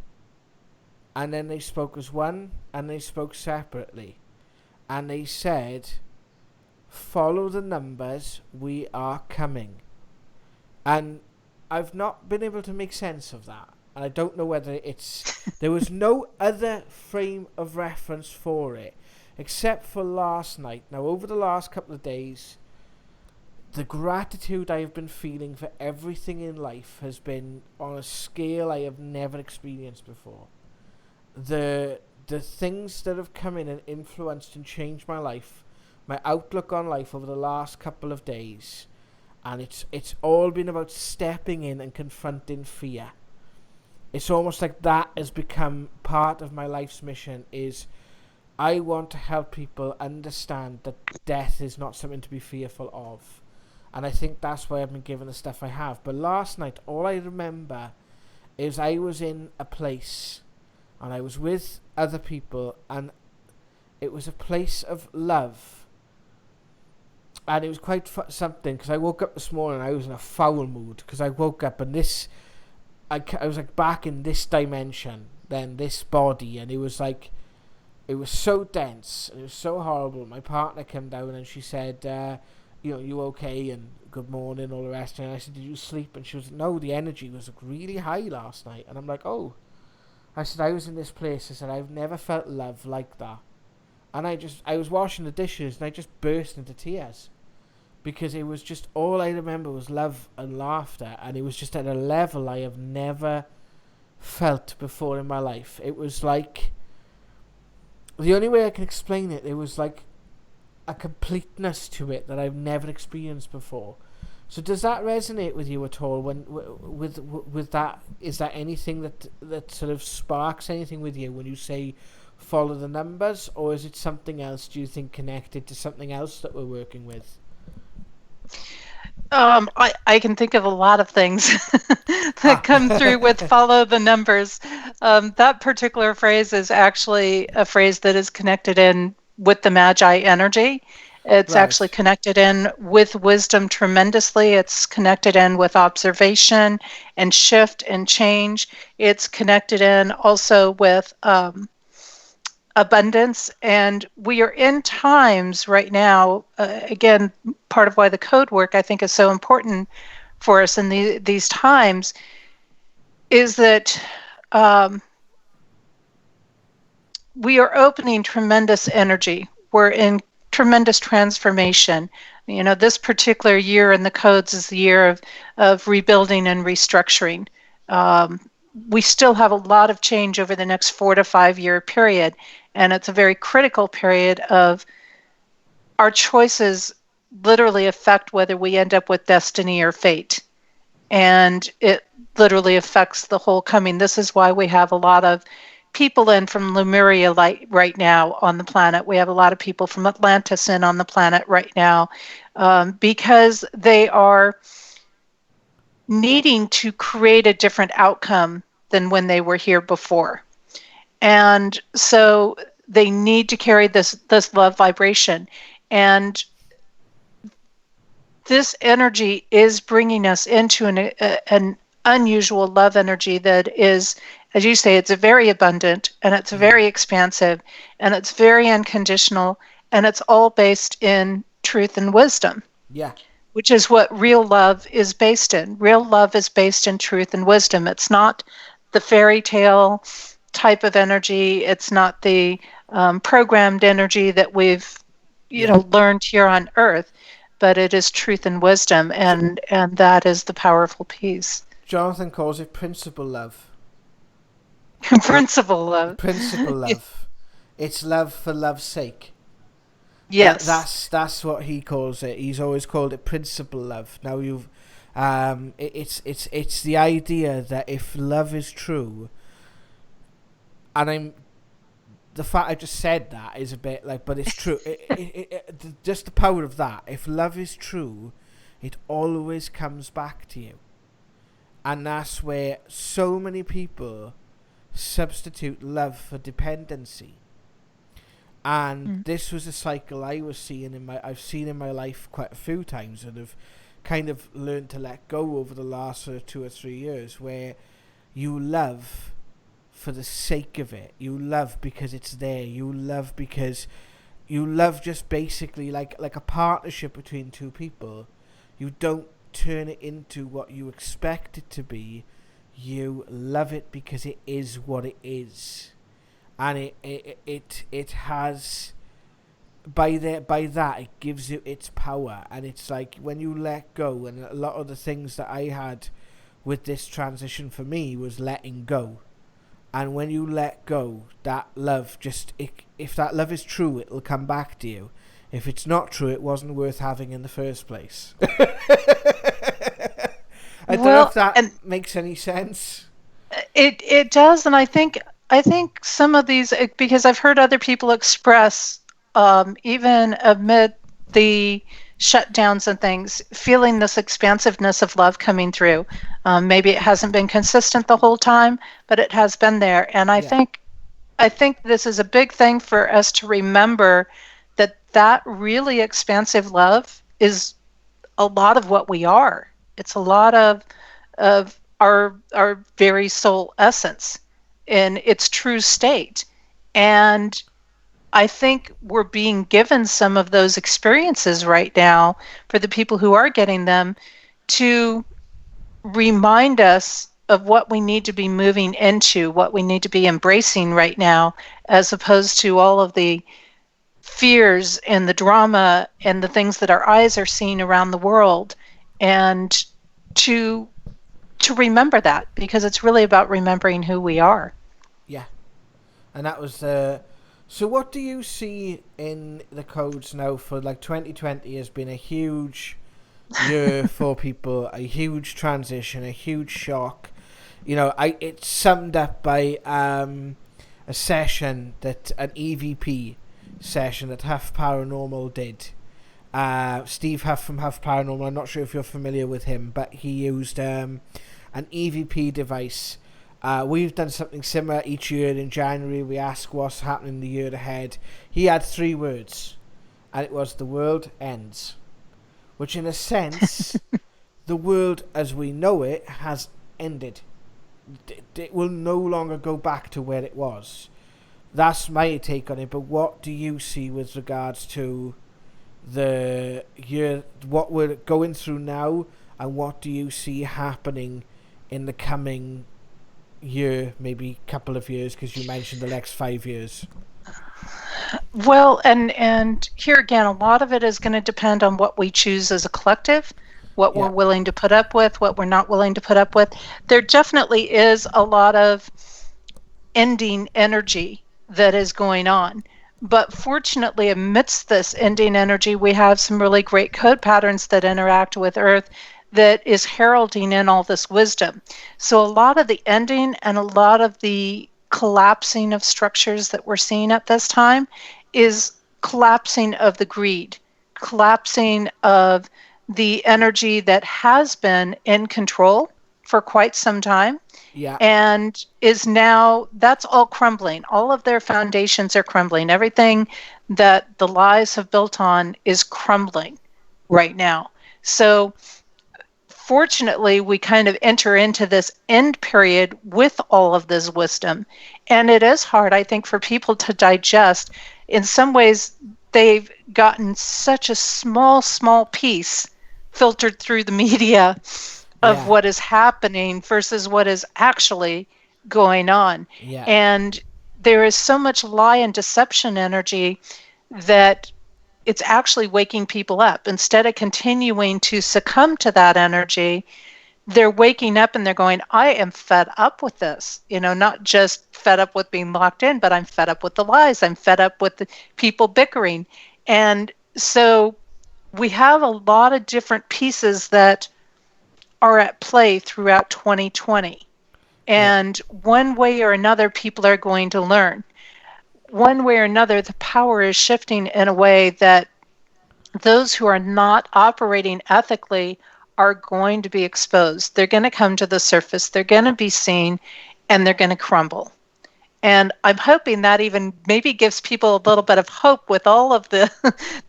and then they spoke as one, and they spoke separately, and they said, "Follow the numbers, we are coming." And I've not been able to make sense of that. And I don't know whether there was no other frame of reference for it, except for last night. Now, over the last couple of days, the gratitude I have been feeling for everything in life has been on a scale I have never experienced before. The things that have come in and influenced and changed my life, my outlook on life over the last couple of days, and it's all been about stepping in and confronting fear. It's almost like that has become part of my life's mission. Is I want to help people understand that death is not something to be fearful of. And I think that's why I've been given the stuff I have. But last night, all I remember is I was in a place and I was with other people, and it was a place of love. And it was quite something, because I woke up this morning and I was in a foul mood, because I woke up and I was like back in this dimension, then this body, and it was so dense, and it was so horrible. My partner came down and she said, you okay, and good morning, all the rest. And I said, did you sleep? And she was like, no, the energy was like really high last night. And I'm like, oh. I said, I was in this place. I said, I've never felt love like that. And I was washing the dishes and I just burst into tears. Because it was just, all I remember was love and laughter, and it was just at a level I have never felt before in my life. It was like, the only way I can explain it, it was like a completeness to it that I've never experienced before. So does that resonate with you at all? With that, is that anything that sort of sparks anything with you when you say follow the numbers, or is it something else, do you think, connected to something else that we're working with? I can think of a lot of things that come through with follow the numbers. That particular phrase is actually a phrase that is connected in with the Magi energy. It's actually connected in with wisdom tremendously. It's connected in with observation and shift and change. It's connected in also with abundance, and we are in times right now, again, part of why the code work I think is so important for us in these times is that we are opening tremendous energy. We're in tremendous transformation. This particular year in the codes is the year of rebuilding and restructuring. We still have a lot of change over the next 4 to 5 year period. And it's a very critical period of our choices literally affect whether we end up with destiny or fate. And it literally affects the whole coming. This is why we have a lot of people in from Lemuria right now on the planet. We have a lot of people from Atlantis in on the planet right now, because they are needing to create a different outcome than when they were here before. And so they need to carry this love vibration. And this energy is bringing us into an unusual love energy that is, as you say, it's very abundant, and it's very expansive, and it's very unconditional, and it's all based in truth and wisdom. Yeah. Which is what real love is based in. Real love is based in truth and wisdom. It's not the fairy tale type of energy. It's not the programmed energy that we've learned here on Earth, but it is truth and wisdom, and that is the powerful piece. Jonathan calls it principle love. Principle love. Principle love. It's love for love's sake. Yes. That's what he calls it. He's always called it principle love. Now you've it's the idea that if love is true, and the fact I just said that is a bit like, but it's true. Just the power of that. If love is true, it always comes back to you. And that's where so many people substitute love for dependency. And this was a cycle I was seeing I've seen in my life quite a few times, and have kind of learned to let go over the last 2 or 3 years, where you love for the sake of it. You love because it's there. You love because you love just basically like a partnership between two people. You don't turn it into what you expect it to be. You love it because it is what it is. And it has, by that it gives you its power. And it's like when you let go, and a lot of the things that I had with this transition for me was letting go. And when you let go, that love if that love is true, it'll come back to you. If it's not true, it wasn't worth having in the first place. I don't know if that makes any sense. It does, and I think some of these, because I've heard other people express, even amid the shutdowns and things, feeling this expansiveness of love coming through. Maybe it hasn't been consistent the whole time, but it has been there. And I think this is a big thing for us to remember, that really expansive love is a lot of what we are. It's a lot of our very soul essence in its true state. And I think we're being given some of those experiences right now, for the people who are getting them, to remind us of what we need to be moving into, what we need to be embracing right now, as opposed to all of the fears and the drama and the things that our eyes are seeing around the world. And to remember that, because it's really about remembering who we are. Yeah. And that was so what do you see in the codes now for, like, 2020 has been a huge year for people, a huge transition, a huge shock. It's summed up by a session that an EVP session that Huff Paranormal did. Steve Huff from Huff Paranormal, I'm not sure if you're familiar with him, but he used an EVP device. We've done something similar each year in January. We ask what's happening the year ahead. He had 3 words, and it was the world ends, which in a sense, the world as we know it has ended. It will no longer go back to where it was. That's my take on it. But what do you see with regards to the year, what we're going through now, and what do you see happening in the coming year, maybe couple of years, because you mentioned the next 5 years? Well, and here again, a lot of it is going to depend on what we choose as a collective, what we're willing to put up with, what we're not willing to put up with. There definitely is a lot of ending energy that is going on. But fortunately, amidst this ending energy, we have some really great code patterns that interact with Earth that is heralding in all this wisdom. So a lot of the ending and a lot of the collapsing of structures that we're seeing at this time is collapsing of the greed, collapsing of the energy that has been in control for quite some time. Yeah. And is now, that's all crumbling. All of their foundations are crumbling. Everything that the lies have built on is crumbling right now. So fortunately, we kind of enter into this end period with all of this wisdom. And it is hard, I think, for people to digest. In some ways, they've gotten such a small piece filtered through the media of what is happening versus what is actually going on. Yeah. And there is so much lie and deception energy that it's actually waking people up. Instead of continuing to succumb to that energy, they're waking up and they're going, I am fed up with this. Not just fed up with being locked in, but I'm fed up with the lies. I'm fed up with the people bickering. And so we have a lot of different pieces that are at play throughout 2020. And one way or another, people are going to learn. One way or another, the power is shifting in a way that those who are not operating ethically are going to be exposed. They're going to come to the surface. They're going to be seen, and they're going to crumble. And I'm hoping that even maybe gives people a little bit of hope with all of the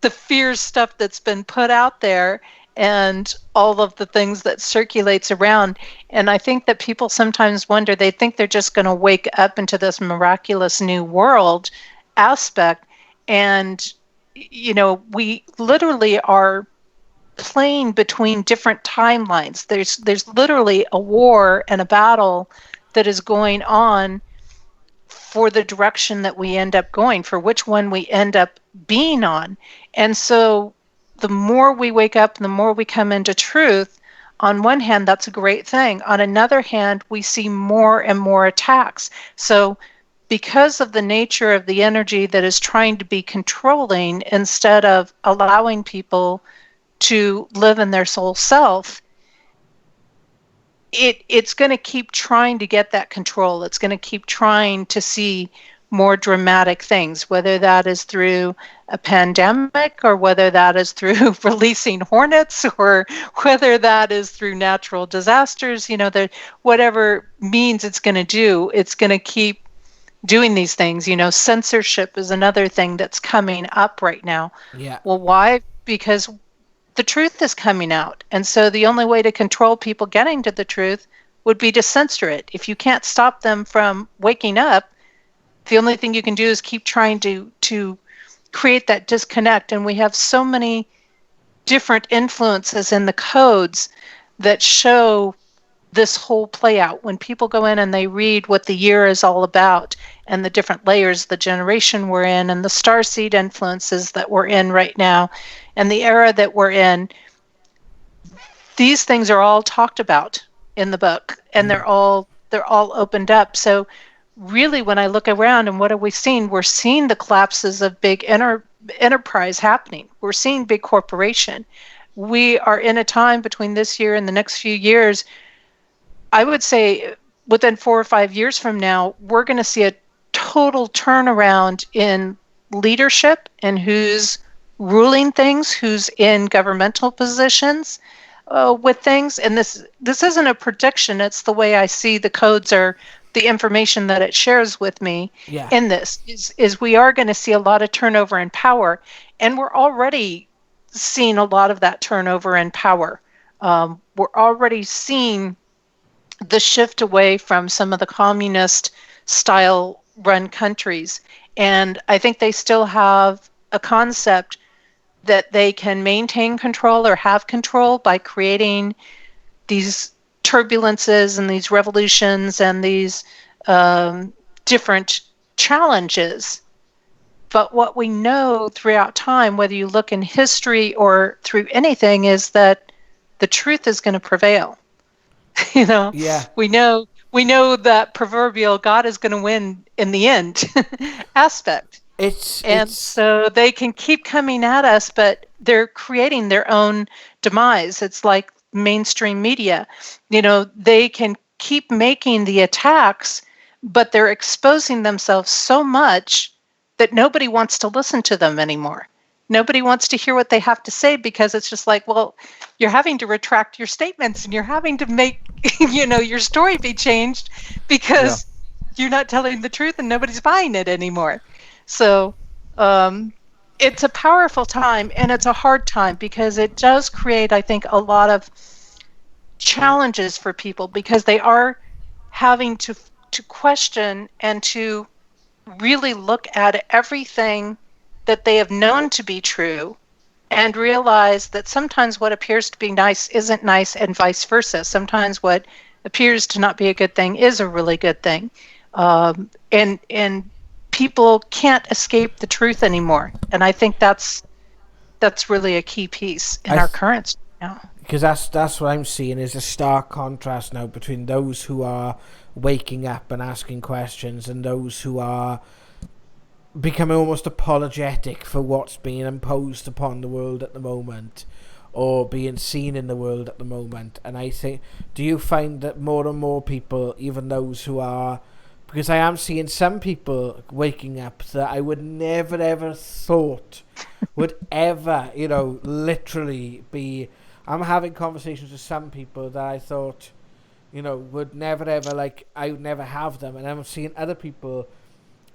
the fear stuff that's been put out there and all of the things that circulates around. And I think that people sometimes wonder, they think they're just going to wake up into this miraculous new world aspect. And, we literally are playing between different timelines. There's literally a war and a battle that is going on for the direction that we end up going, for which one we end up being on. And so the more we wake up and the more we come into truth, on one hand, that's a great thing. On another hand, we see more and more attacks. So because of the nature of the energy that is trying to be controlling instead of allowing people to live in their soul self, it's going to keep trying to get that control. It's going to keep trying to see more dramatic things, whether that is through a pandemic or whether that is through releasing hornets or whether that is through natural disasters, whatever means it's going to do, it's going to keep doing these things. Censorship is another thing that's coming up right now. Yeah. Well, why? Because the truth is coming out. And so the only way to control people getting to the truth would be to censor it. If you can't stop them from waking up, the only thing you can do is keep trying to create that disconnect. And we have so many different influences in the codes that show this whole play out. When people go in and they read what the year is all about and the different layers, the generation we're in and the starseed influences that we're in right now and the era that we're in, these things are all talked about in the book, and they're all opened up. So really, when I look around and what are we seeing? We're seeing the collapses of big enterprise happening. We're seeing big corporation. We are in a time between this year and the next few years, I would say within 4 or 5 years from now, we're going to see a total turnaround in leadership and who's ruling things, who's in governmental positions with things. And this isn't a prediction. It's the way I see the codes are, the information that it shares with me in this is we are going to see a lot of turnover in power. And we're already seeing a lot of that turnover in power. We're already seeing the shift away from some of the communist style run countries. And I think they still have a concept that they can maintain control or have control by creating these turbulences and these revolutions and these different challenges. But what we know throughout time, whether you look in history or through anything, is that the truth is going to prevail. We know that proverbial God is going to win in the end aspect. So they can keep coming at us, but they're creating their own demise. It's like mainstream media. They can keep making the attacks, but they're exposing themselves so much that nobody wants to listen to them anymore. Nobody wants to hear what they have to say, because it's just like, well, you're having to retract your statements and you're having to make, your story be changed because you're not telling the truth and nobody's buying it anymore. So it's a powerful time, and it's a hard time because it does create, I think, a lot of challenges for people, because they are having to question and to really look at everything that they have known to be true, and realize that sometimes what appears to be nice isn't nice, and vice versa. Sometimes what appears to not be a good thing is a really good thing. And people can't escape the truth anymore. And I think that's really a key piece in our current now. Because that's what I'm seeing is a stark contrast now between those who are waking up and asking questions and those who are becoming almost apologetic for what's being imposed upon the world at the moment, or being seen in the world at the moment. And I think, do you find that more and more people, even those who are, because I am seeing some people waking up that I would never ever thought would ever, literally be, I'm having conversations with some people that I thought, would never ever, I would never have them. And I'm seeing other people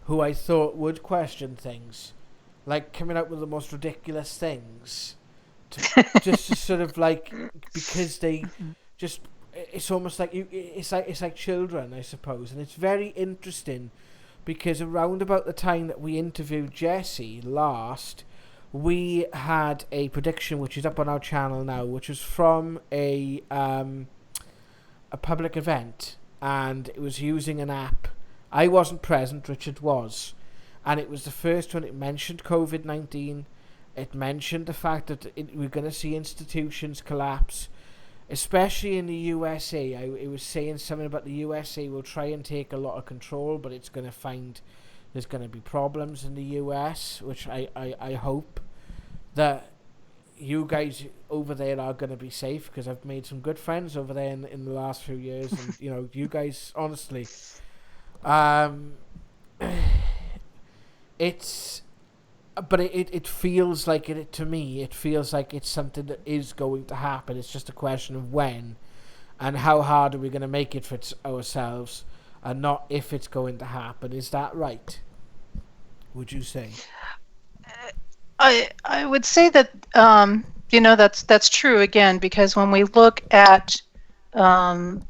who I thought would question things, coming out with the most ridiculous things, just to sort of because they just, it's almost like it's like children, I suppose. And it's very interesting because around about the time that we interviewed Jesse last, we had a prediction which is up on our channel now, which was from a public event, and it was using an app. I wasn't present, Richard was, and it was the first one. It mentioned COVID-19. It mentioned the fact that we're going to see institutions collapse, especially in the USA. It was saying something about the USA will try and take a lot of control, but it's going to find there's going to be problems in the US, which I hope that you guys over there are going to be safe, because I've made some good friends over there in the last few years, and you guys, honestly, it feels like it to me. It feels like it's something that is going to happen. It's just a question of when, and how hard are we going to make it for ourselves, and not if it's going to happen. Is that right? Would you say? I would say that that's true, again, because when we look at the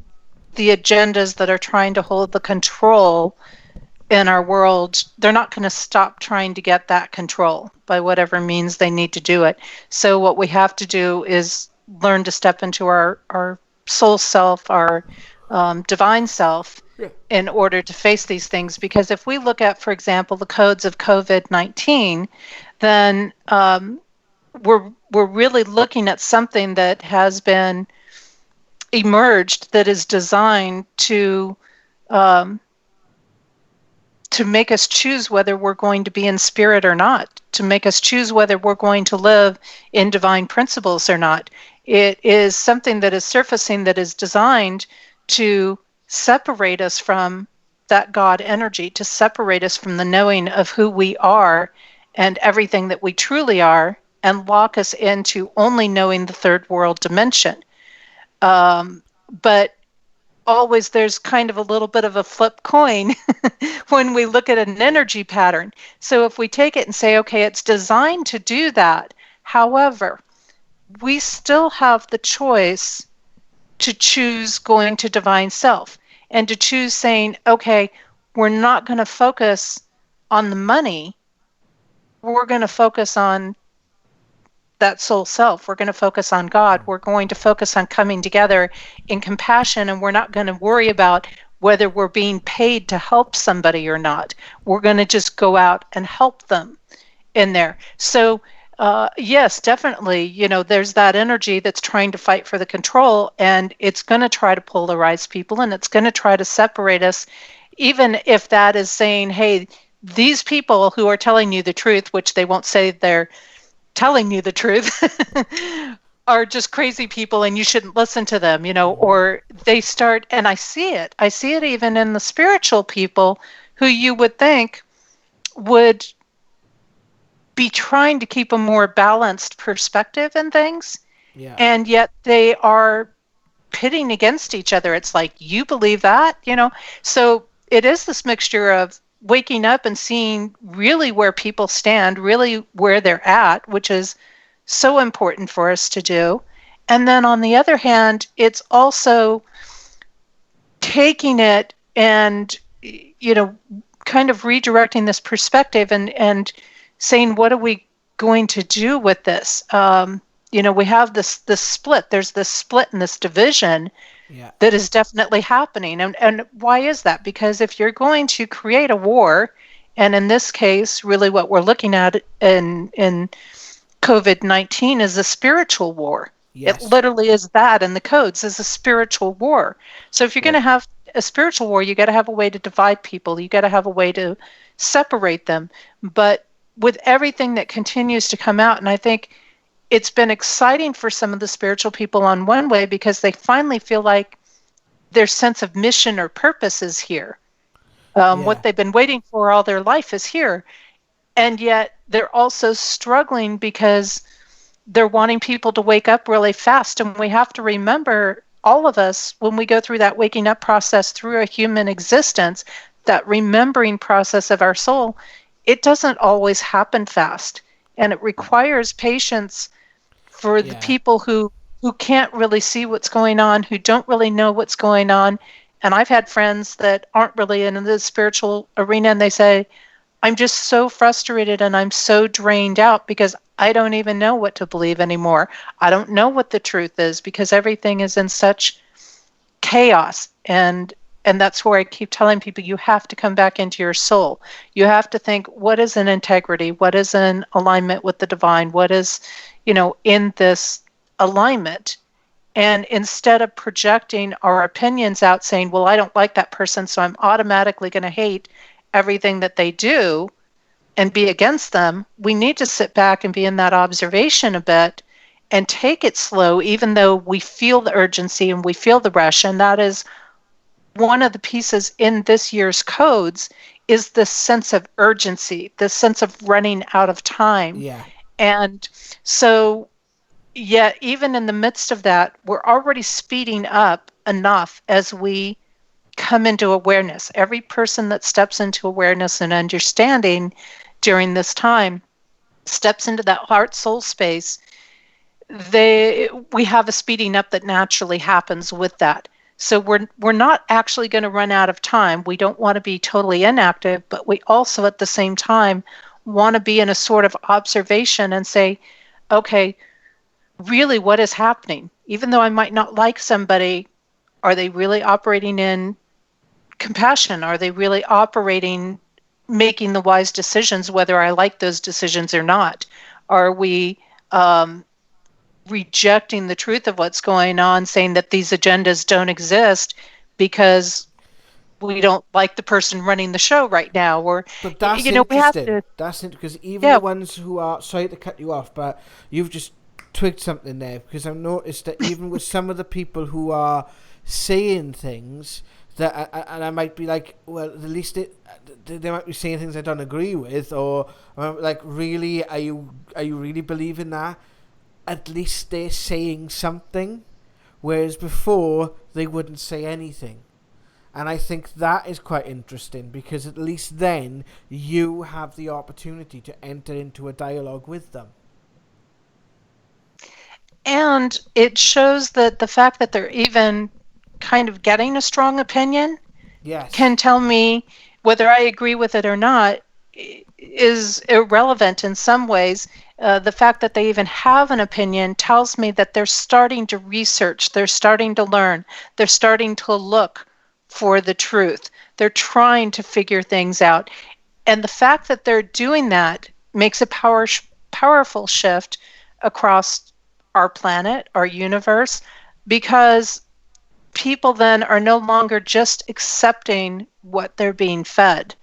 agendas that are trying to hold the control in our world, they're not going to stop trying to get that control by whatever means they need to do it. So what we have to do is learn to step into our soul self, our divine self, in order to face these things. Because if we look at, for example, the codes of COVID-19, then we're really looking at something that has been emerged that is designed to make us choose whether we're going to be in spirit or not, to make us choose whether we're going to live in divine principles or not. It is something that is surfacing that is designed to separate us from that God energy, to separate us from the knowing of who we are and everything that we truly are, and lock us into only knowing the third world dimension. But always there's kind of a little bit of a flip coin when we look at an energy pattern. So if we take it and say, okay, it's designed to do that. However, we still have the choice to choose going to divine self, and to choose saying, okay, we're not going to focus on the money. We're going to focus on that soul self. We're going to focus on God. We're going to focus on coming together in compassion, and we're not going to worry about whether we're being paid to help somebody or not. We're going to just go out and help them in there. So yes, definitely, there's that energy that's trying to fight for the control, and it's going to try to polarize people, and it's going to try to separate us, even if that is saying, hey, these people who are telling you the truth, which they won't say they're telling you the truth, are just crazy people and you shouldn't listen to them, or they start, and I see it even in the spiritual people who you would think would be trying to keep a more balanced perspective in things. Yeah. And yet they are pitting against each other. It's like, you believe that, So it is this mixture of waking up and seeing really where people stand, really where they're at, which is so important for us to do. And then on the other hand, it's also taking it and, kind of redirecting this perspective and saying, what are we going to do with this? We have this split. There's this split and this division that is definitely happening. And why is that? Because if you're going to create a war, and in this case, really what we're looking at in COVID-19 is a spiritual war. Yes. It literally is that in the codes, is a spiritual war. So if you're going to have a spiritual war, you got to have a way to divide people. You got to have a way to separate them. But with everything that continues to come out, and I think it's been exciting for some of the spiritual people on one way because they finally feel like their sense of mission or purpose is here. What they've been waiting for all their life is here. And yet they're also struggling because they're wanting people to wake up really fast. And we have to remember, all of us, when we go through that waking up process through a human existence, that remembering process of our soul, it doesn't always happen fast. And it requires patience for the people who can't really see what's going on, who don't really know what's going on. And I've had friends that aren't really in the spiritual arena, and they say, I'm just so frustrated and I'm so drained out because I don't even know what to believe anymore. I don't know what the truth is because everything is in such chaos. And that's where I keep telling people, you have to come back into your soul. You have to think, what is in integrity? What is in alignment with the divine? What is, in this alignment? And instead of projecting our opinions out saying, well, I don't like that person, so I'm automatically going to hate everything that they do and be against them, we need to sit back and be in that observation a bit and take it slow, even though we feel the urgency and we feel the rush. And that is one of the pieces in this year's codes, is this sense of urgency, this sense of running out of time. Yeah. And so, yet even in the midst of that, we're already speeding up enough as we come into awareness. Every person that steps into awareness and understanding during this time steps into that heart soul space. We have a speeding up that naturally happens with that. So we're not actually going to run out of time. We don't want to be totally inactive, but we also at the same time want to be in a sort of observation and say, okay, really what is happening? Even though I might not like somebody, are they really operating in compassion? Are they really operating, making the wise decisions, whether I like those decisions or not? Are we rejecting the truth of what's going on, saying that these agendas don't exist because we don't like the person running the show right now? Or, but that's we have interesting. to. That's interesting because even the ones who are, sorry to cut you off, but you've just twigged something there, because I've noticed that even with some of the people who are saying things that, and I might be like, well, at least they might be saying things I don't agree with, or like, really, are you really believing that? At least they're saying something, whereas before they wouldn't say anything. And I think that is quite interesting, because at least then you have the opportunity to enter into a dialogue with them. And it shows that the fact that they're even kind of getting a strong opinion can tell me whether I agree with it or not is irrelevant in some ways. The fact that they even have an opinion tells me that they're starting to research, they're starting to learn, they're starting to look for the truth. They're trying to figure things out. And the fact that they're doing that makes a powerful shift across our planet, our universe, because people then are no longer just accepting what they're being fed.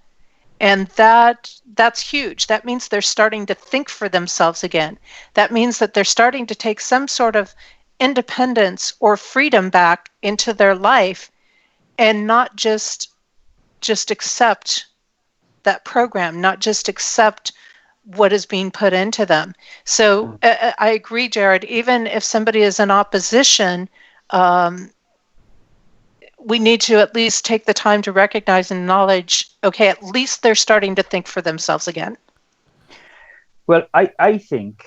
And that's huge. That means they're starting to think for themselves again. That means that they're starting to take some sort of independence or freedom back into their life, and not just accept that program, not just accept what is being put into them. So I agree, Jared, even if somebody is in opposition, we need to at least take the time to recognize and acknowledge, okay, at least they're starting to think for themselves again. Well, I think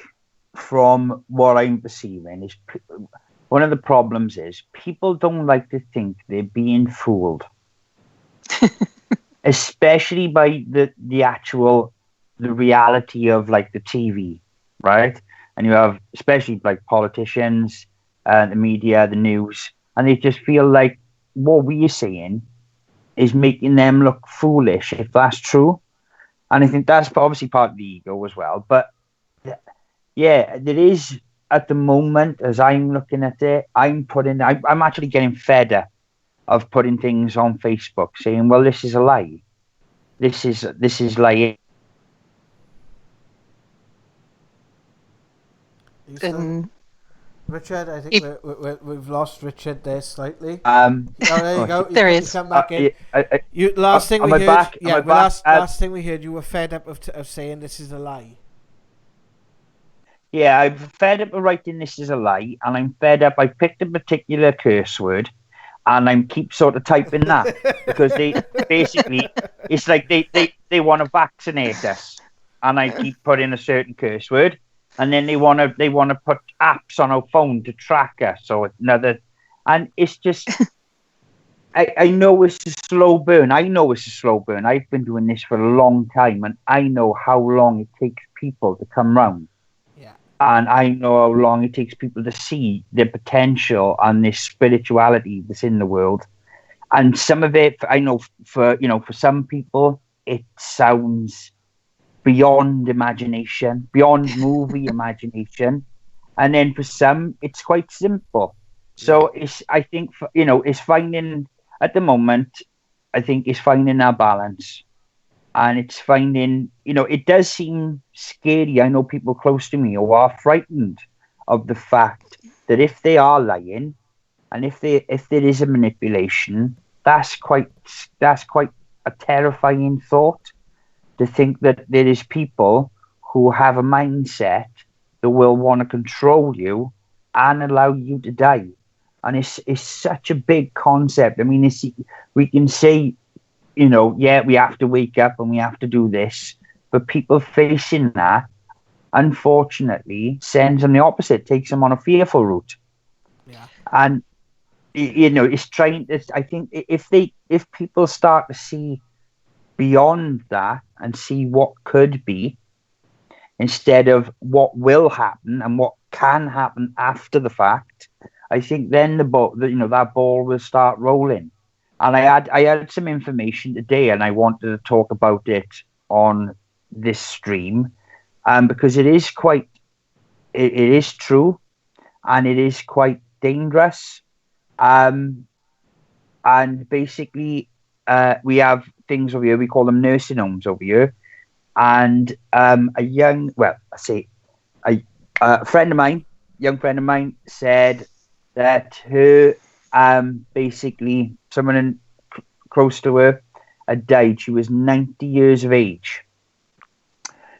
from what I'm perceiving is one of the problems is people don't like to think they're being fooled, especially by the reality of like the TV, right? And you have especially like politicians, the media, the news, and they just feel like what we are saying is making them look foolish, if that's true. And I think that's obviously part of the ego as well. But yeah, there is at the moment, as I'm looking at it, I'm actually getting fed up of putting things on Facebook saying, well, this is a lie. This is lying. Richard, I think we've lost Richard there slightly. Oh, there you go. There you is. come back in. Last thing we heard of saying this is a lie. Yeah, I'm fed up of writing this is a lie, and I'm fed up. I picked a particular curse word, and I'm keep sort of typing that because they basically it's like they want to vaccinate us, and I keep putting a certain curse word. And then they want to put apps on our phone to track us or another, and it's just I know it's a slow burn. I've been doing this for a long time, and I know how long it takes people to come round. Yeah. And I know how long it takes people to see the potential and this spirituality that's in the world. And some of it, I know for some people, it sounds beyond imagination, beyond movie imagination, and then for some it's quite simple. So I think it's finding at the moment. I think it's finding our balance, and it's finding it does seem scary. I know people close to me who are frightened of the fact that if they are lying, and if there is a manipulation, that's quite a terrifying thought. To think that there is people who have a mindset that will want to control you and allow you to die. And it's such a big concept. I mean, we can say, we have to wake up and we have to do this. But people facing that, unfortunately, sends them the opposite, takes them on a fearful route. Yeah. And, it's trying. I think if people start to see beyond that and see what could be instead of what will happen and what can happen after the fact, I think then that ball will start rolling. And I had some information today, and I wanted to talk about it on this stream, because it is true, and it is quite dangerous. And basically, we have things over here, we call them nursing homes over here, and a young friend of mine said that her basically someone close to her had died. She was 90 years of age.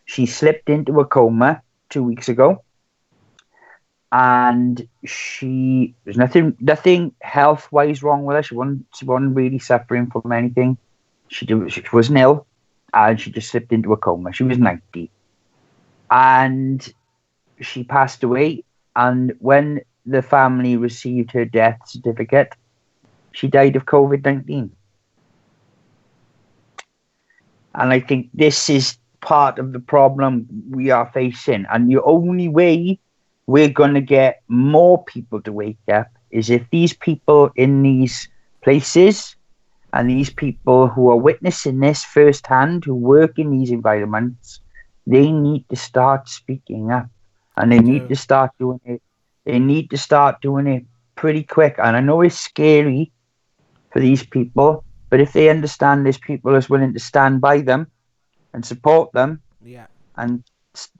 She slipped into a coma 2 weeks ago, and there's nothing health wise wrong with her. She wasn't really suffering from anything. She wasn't ill, and she just slipped into a coma. She was 90, and she passed away. And when the family received her death certificate, she died of COVID-19. And I think this is part of the problem we are facing. And the only way we're going to get more people to wake up is if these people in these places and these people who are witnessing this firsthand, who work in these environments, they need to start speaking up, and they need to start doing it. They need to start doing it pretty quick. And I know it's scary for these people, but if they understand there's people that's willing to stand by them and support them, Yeah. and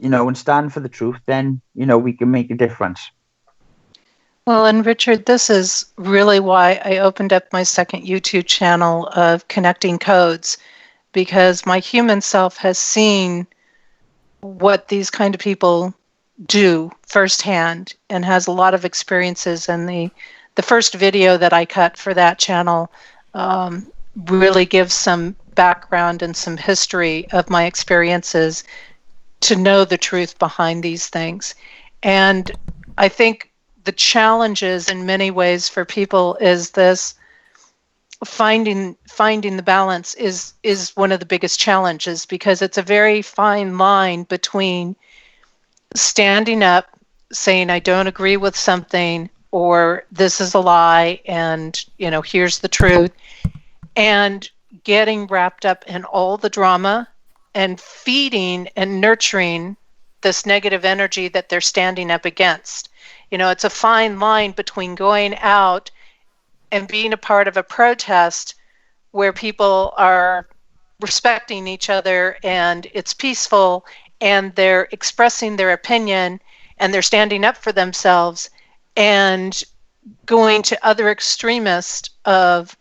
and stand for the truth, then we can make a difference. Well, and Richard, this is really why I opened up my second YouTube channel of Connecting Codes, because my human self has seen what these kind of people do firsthand and has a lot of experiences. And the first video that I cut for that channel really gives some background and some history of my experiences to know the truth behind these things. And I think the challenges in many ways for people is this finding the balance is one of the biggest challenges, because it's a very fine line between standing up, saying I don't agree with something, or this is a lie, and here's the truth, and getting wrapped up in all the drama and feeding and nurturing this negative energy that they're standing up against. It's a fine line between going out and being a part of a protest where people are respecting each other and it's peaceful and they're expressing their opinion and they're standing up for themselves, and going to other extremists of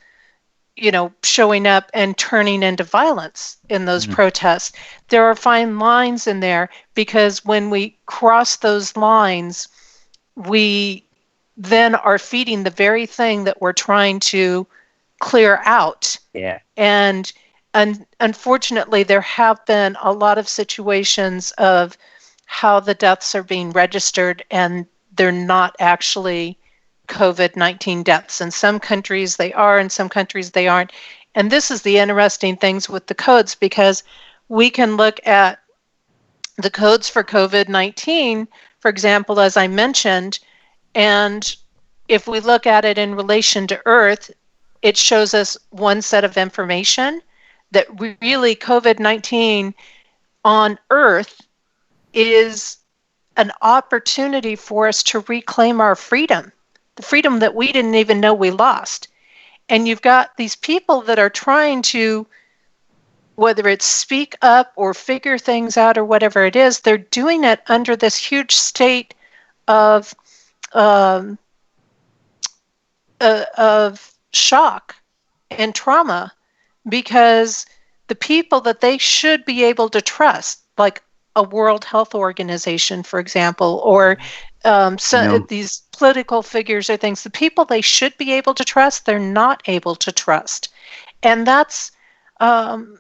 showing up and turning into violence in those protests. There are fine lines in there, because when we cross those lines, we then are feeding the very thing that we're trying to clear out. Yeah. And unfortunately, there have been a lot of situations of how the deaths are being registered, and they're not actually COVID-19 deaths. In some countries they are, in some countries they aren't. And this is the interesting things with the codes, because we can look at the codes for COVID-19, for example, as I mentioned, and if we look at it in relation to Earth, it shows us one set of information, that really COVID-19 on Earth is an opportunity for us to reclaim our freedom, the freedom that we didn't even know we lost. And you've got these people that are trying to, whether it's speak up or figure things out or whatever it is, they're doing it under this huge state of shock and trauma, because the people that they should be able to trust, like a World Health Organization, for example, or these political figures or things, the people they should be able to trust, they're not able to trust. And that's that's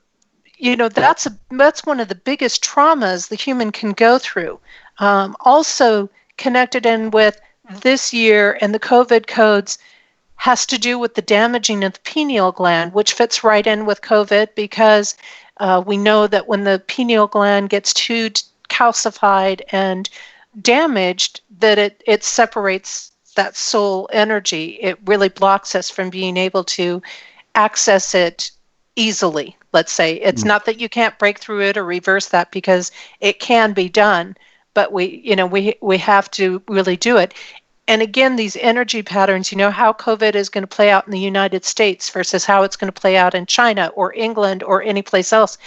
one of the biggest traumas the human can go through. Also connected in with this year and the COVID codes has to do with the damaging of the pineal gland, which fits right in with COVID, because we know that when the pineal gland gets too calcified and damaged, that it separates that soul energy. It really blocks us from being able to access it easily. Let's say it's not that you can't break through it or reverse that, because it can be done, but we have to really do it. And again, these energy patterns, how COVID is going to play out in the United States versus how it's going to play out in China or England or any place else.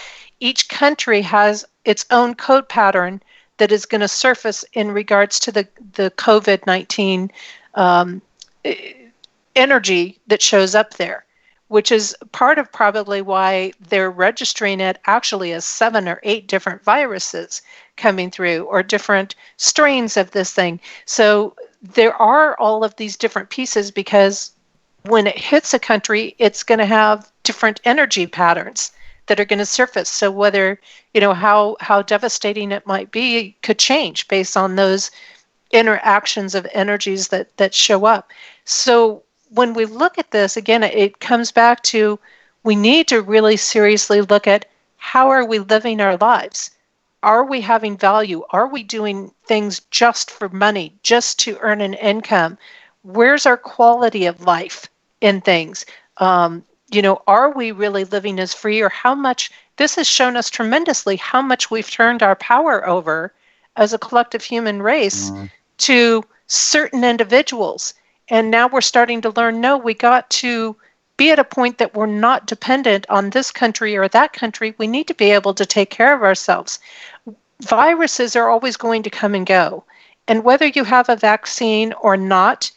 Each country has its own code pattern that is going to surface in regards to the COVID-19 energy that shows up there, which is part of probably why they're registering it actually as 7 or 8 different viruses coming through, or different strains of this thing. So there are all of these different pieces, because when it hits a country, it's going to have different energy patterns that are going to surface. So whether, how devastating it might be could change based on those interactions of energies that show up. So when we look at this, again, it comes back to, we need to really seriously look at, how are we living our lives? Are we having value? Are we doing things just for money, just to earn an income? Where's our quality of life in things? Are we really living as free, or how much? This has shown us tremendously how much we've turned our power over as a collective human race to certain individuals. And now we're starting to learn, no, we got to be at a point that we're not dependent on this country or that country. We need to be able to take care of ourselves. Viruses are always going to come and go. And whether you have a vaccine or not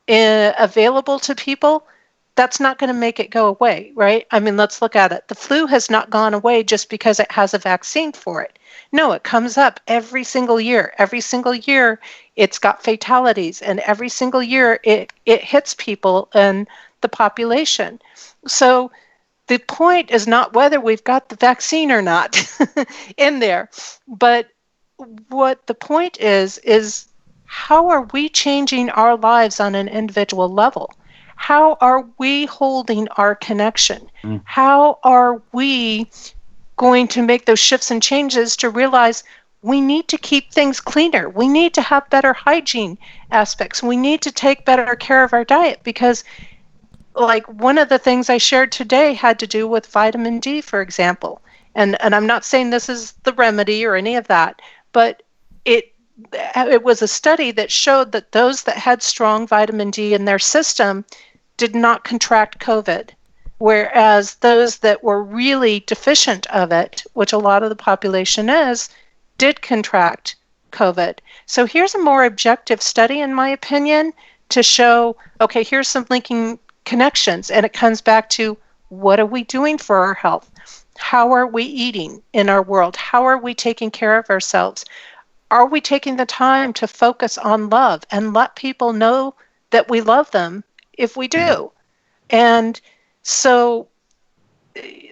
available to people, that's not going to make it go away, right? I mean, let's look at it. The flu has not gone away just because it has a vaccine for it. No, it comes up every single year. Every single year, it's got fatalities, and every single year, it hits people and the population. So the point is not whether we've got the vaccine or not in there, but what the point is how are we changing our lives on an individual level? How are we holding our connection? How are we going to make those shifts and changes to realize we need to keep things cleaner? We need to have better hygiene aspects. We need to take better care of our diet, because like one of the things I shared today had to do with vitamin D, for example. And I'm not saying this is the remedy or any of that, but it was a study that showed that those that had strong vitamin D in their system did not contract COVID, whereas those that were really deficient of it, which a lot of the population is, did contract COVID. So here's a more objective study, in my opinion, to show, okay, here's some linking connections, and it comes back to, what are we doing for our health? How are we eating in our world? How are we taking care of ourselves? Are we taking the time to focus on love and let people know that we love them if we do? And so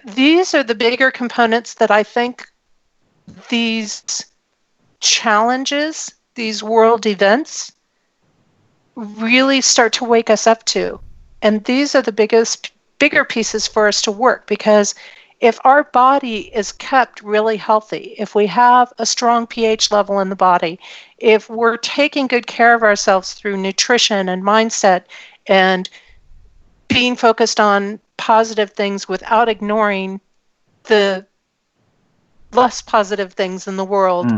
these are the bigger components that I think these challenges, these world events, really start to wake us up to. And these are the bigger pieces for us to work, because if our body is kept really healthy, if we have a strong pH level in the body, if we're taking good care of ourselves through nutrition and mindset and being focused on positive things without ignoring the less positive things in the world,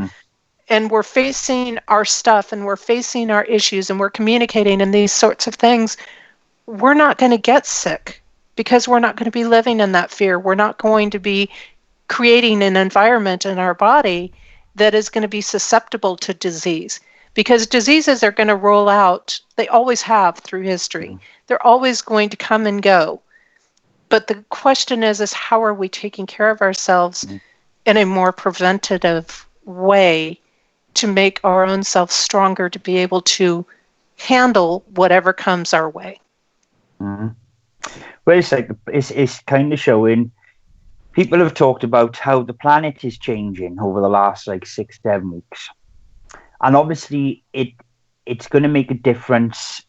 and we're facing our stuff and we're facing our issues and we're communicating in these sorts of things, we're not going to get sick, because we're not going to be living in that fear. We're not going to be creating an environment in our body that is going to be susceptible to disease, because diseases are going to roll out. They always have through history. They're always going to come and go. But the question is how are we taking care of ourselves in a more preventative way to make our own selves stronger, to be able to handle whatever comes our way? Well, it's like it's kind of showing. People have talked about how the planet is changing over the last 6-7 weeks, and obviously it's going to make a difference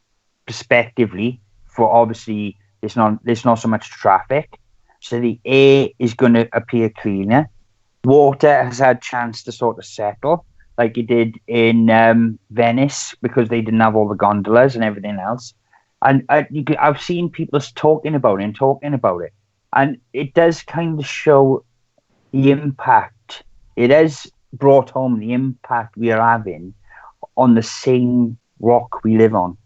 prospectively. For obviously, there's not so much traffic, so the air is going to appear cleaner. Water has had a chance to sort of settle, like it did in Venice, because they didn't have all the gondolas and everything else. And I've seen people talking about it, and it does kind of show the impact. It has brought home the impact we are having on the same rock we live on.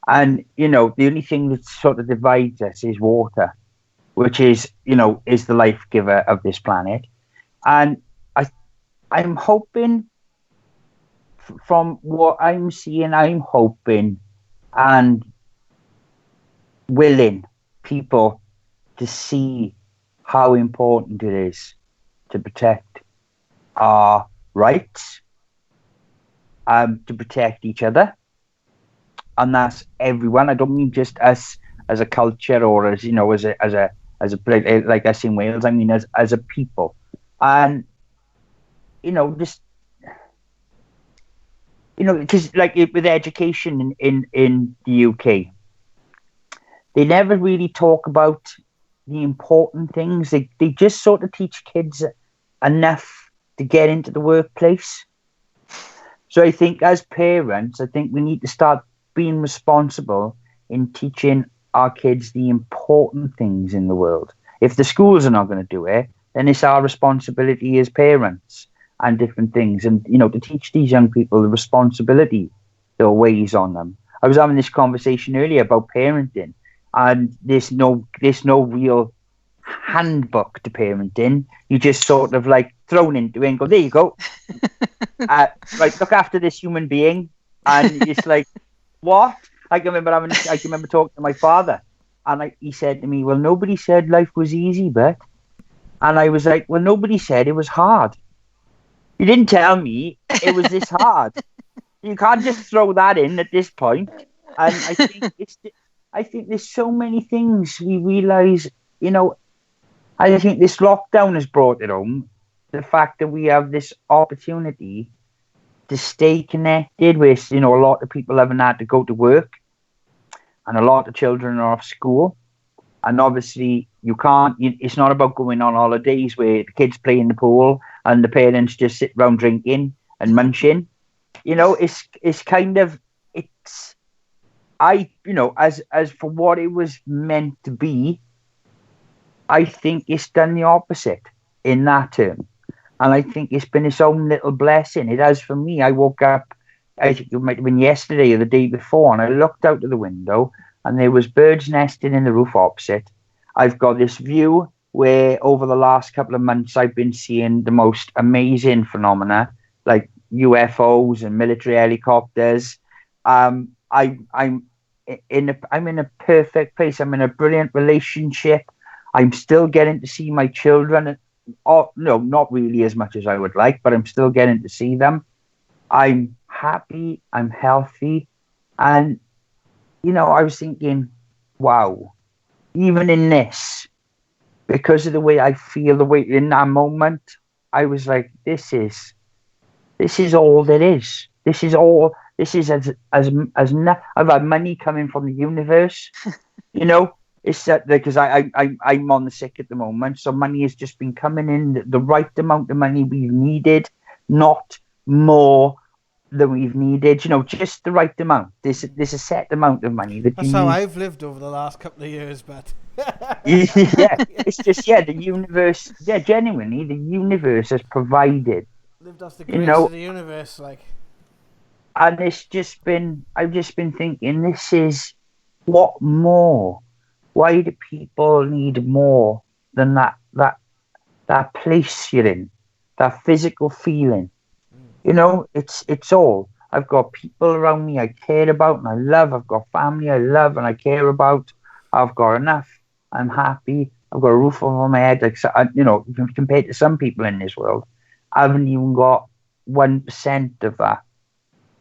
And, the only thing that sort of divides us is water, which is the life giver of this planet. And I'm hoping, from what I'm seeing, and willing people to see how important it is to protect our rights, to protect each other, and that's everyone. I don't mean just us as a culture or as a like us in Wales. I mean as a people, and because with education in the UK. They never really talk about the important things. They just sort of teach kids enough to get into the workplace. So I think as parents, we need to start being responsible in teaching our kids the important things in the world. If the schools are not going to do it, then it's our responsibility as parents and different things. And, to teach these young people the responsibility that weighs on them. I was having this conversation earlier about parenting. and there's no real handbook to parenting. You just sort of like thrown into it and go, there you go. Right, look after this human being. And it's like, what? I can remember talking to my father, and he said to me, well, nobody said life was easy, but, and I was like, well, nobody said it was hard. You didn't tell me it was this hard. You can't just throw that in at this point. And I think there's so many things we realize, I think this lockdown has brought it home. The fact that we have this opportunity to stay connected with, a lot of people haven't had to go to work, and a lot of children are off school. And obviously it's not about going on holidays where the kids play in the pool and the parents just sit around drinking and munching. It's kind of, as for what it was meant to be, I think it's done the opposite in that term. And I think it's been its own little blessing. It has for me. I woke up, I think it might have been yesterday or the day before, and I looked out of the window and there was birds nesting in the roof opposite. I've got this view where over the last couple of months I've been seeing the most amazing phenomena, like UFOs and military helicopters. I'm in a perfect place. I'm in a brilliant relationship. I'm still getting to see my children. Oh, no, not really as much as I would like, but I'm still getting to see them. I'm happy. I'm healthy. And, I was thinking, wow, even in this, because of the way I feel, the way in that moment, I was like, this is all there is. This is I've had money coming from the universe, It's that because I'm on the sick at the moment, so money has just been coming in, the right amount of money we've needed, not more than we've needed. Just the right amount. There's a set amount of money that That's you how need. I've lived over the last couple of years, but Yeah, it's just the universe. Yeah, genuinely, the universe has provided. Lived off the grace of the universe, like. And I've just been thinking, this is what more. Why do people need more than that place you're in, that physical feeling? It's all. I've got people around me I care about and I love. I've got family I love and I care about. I've got enough. I'm happy. I've got a roof over my head. Like, compared to some people in this world, I haven't even got 1% of that.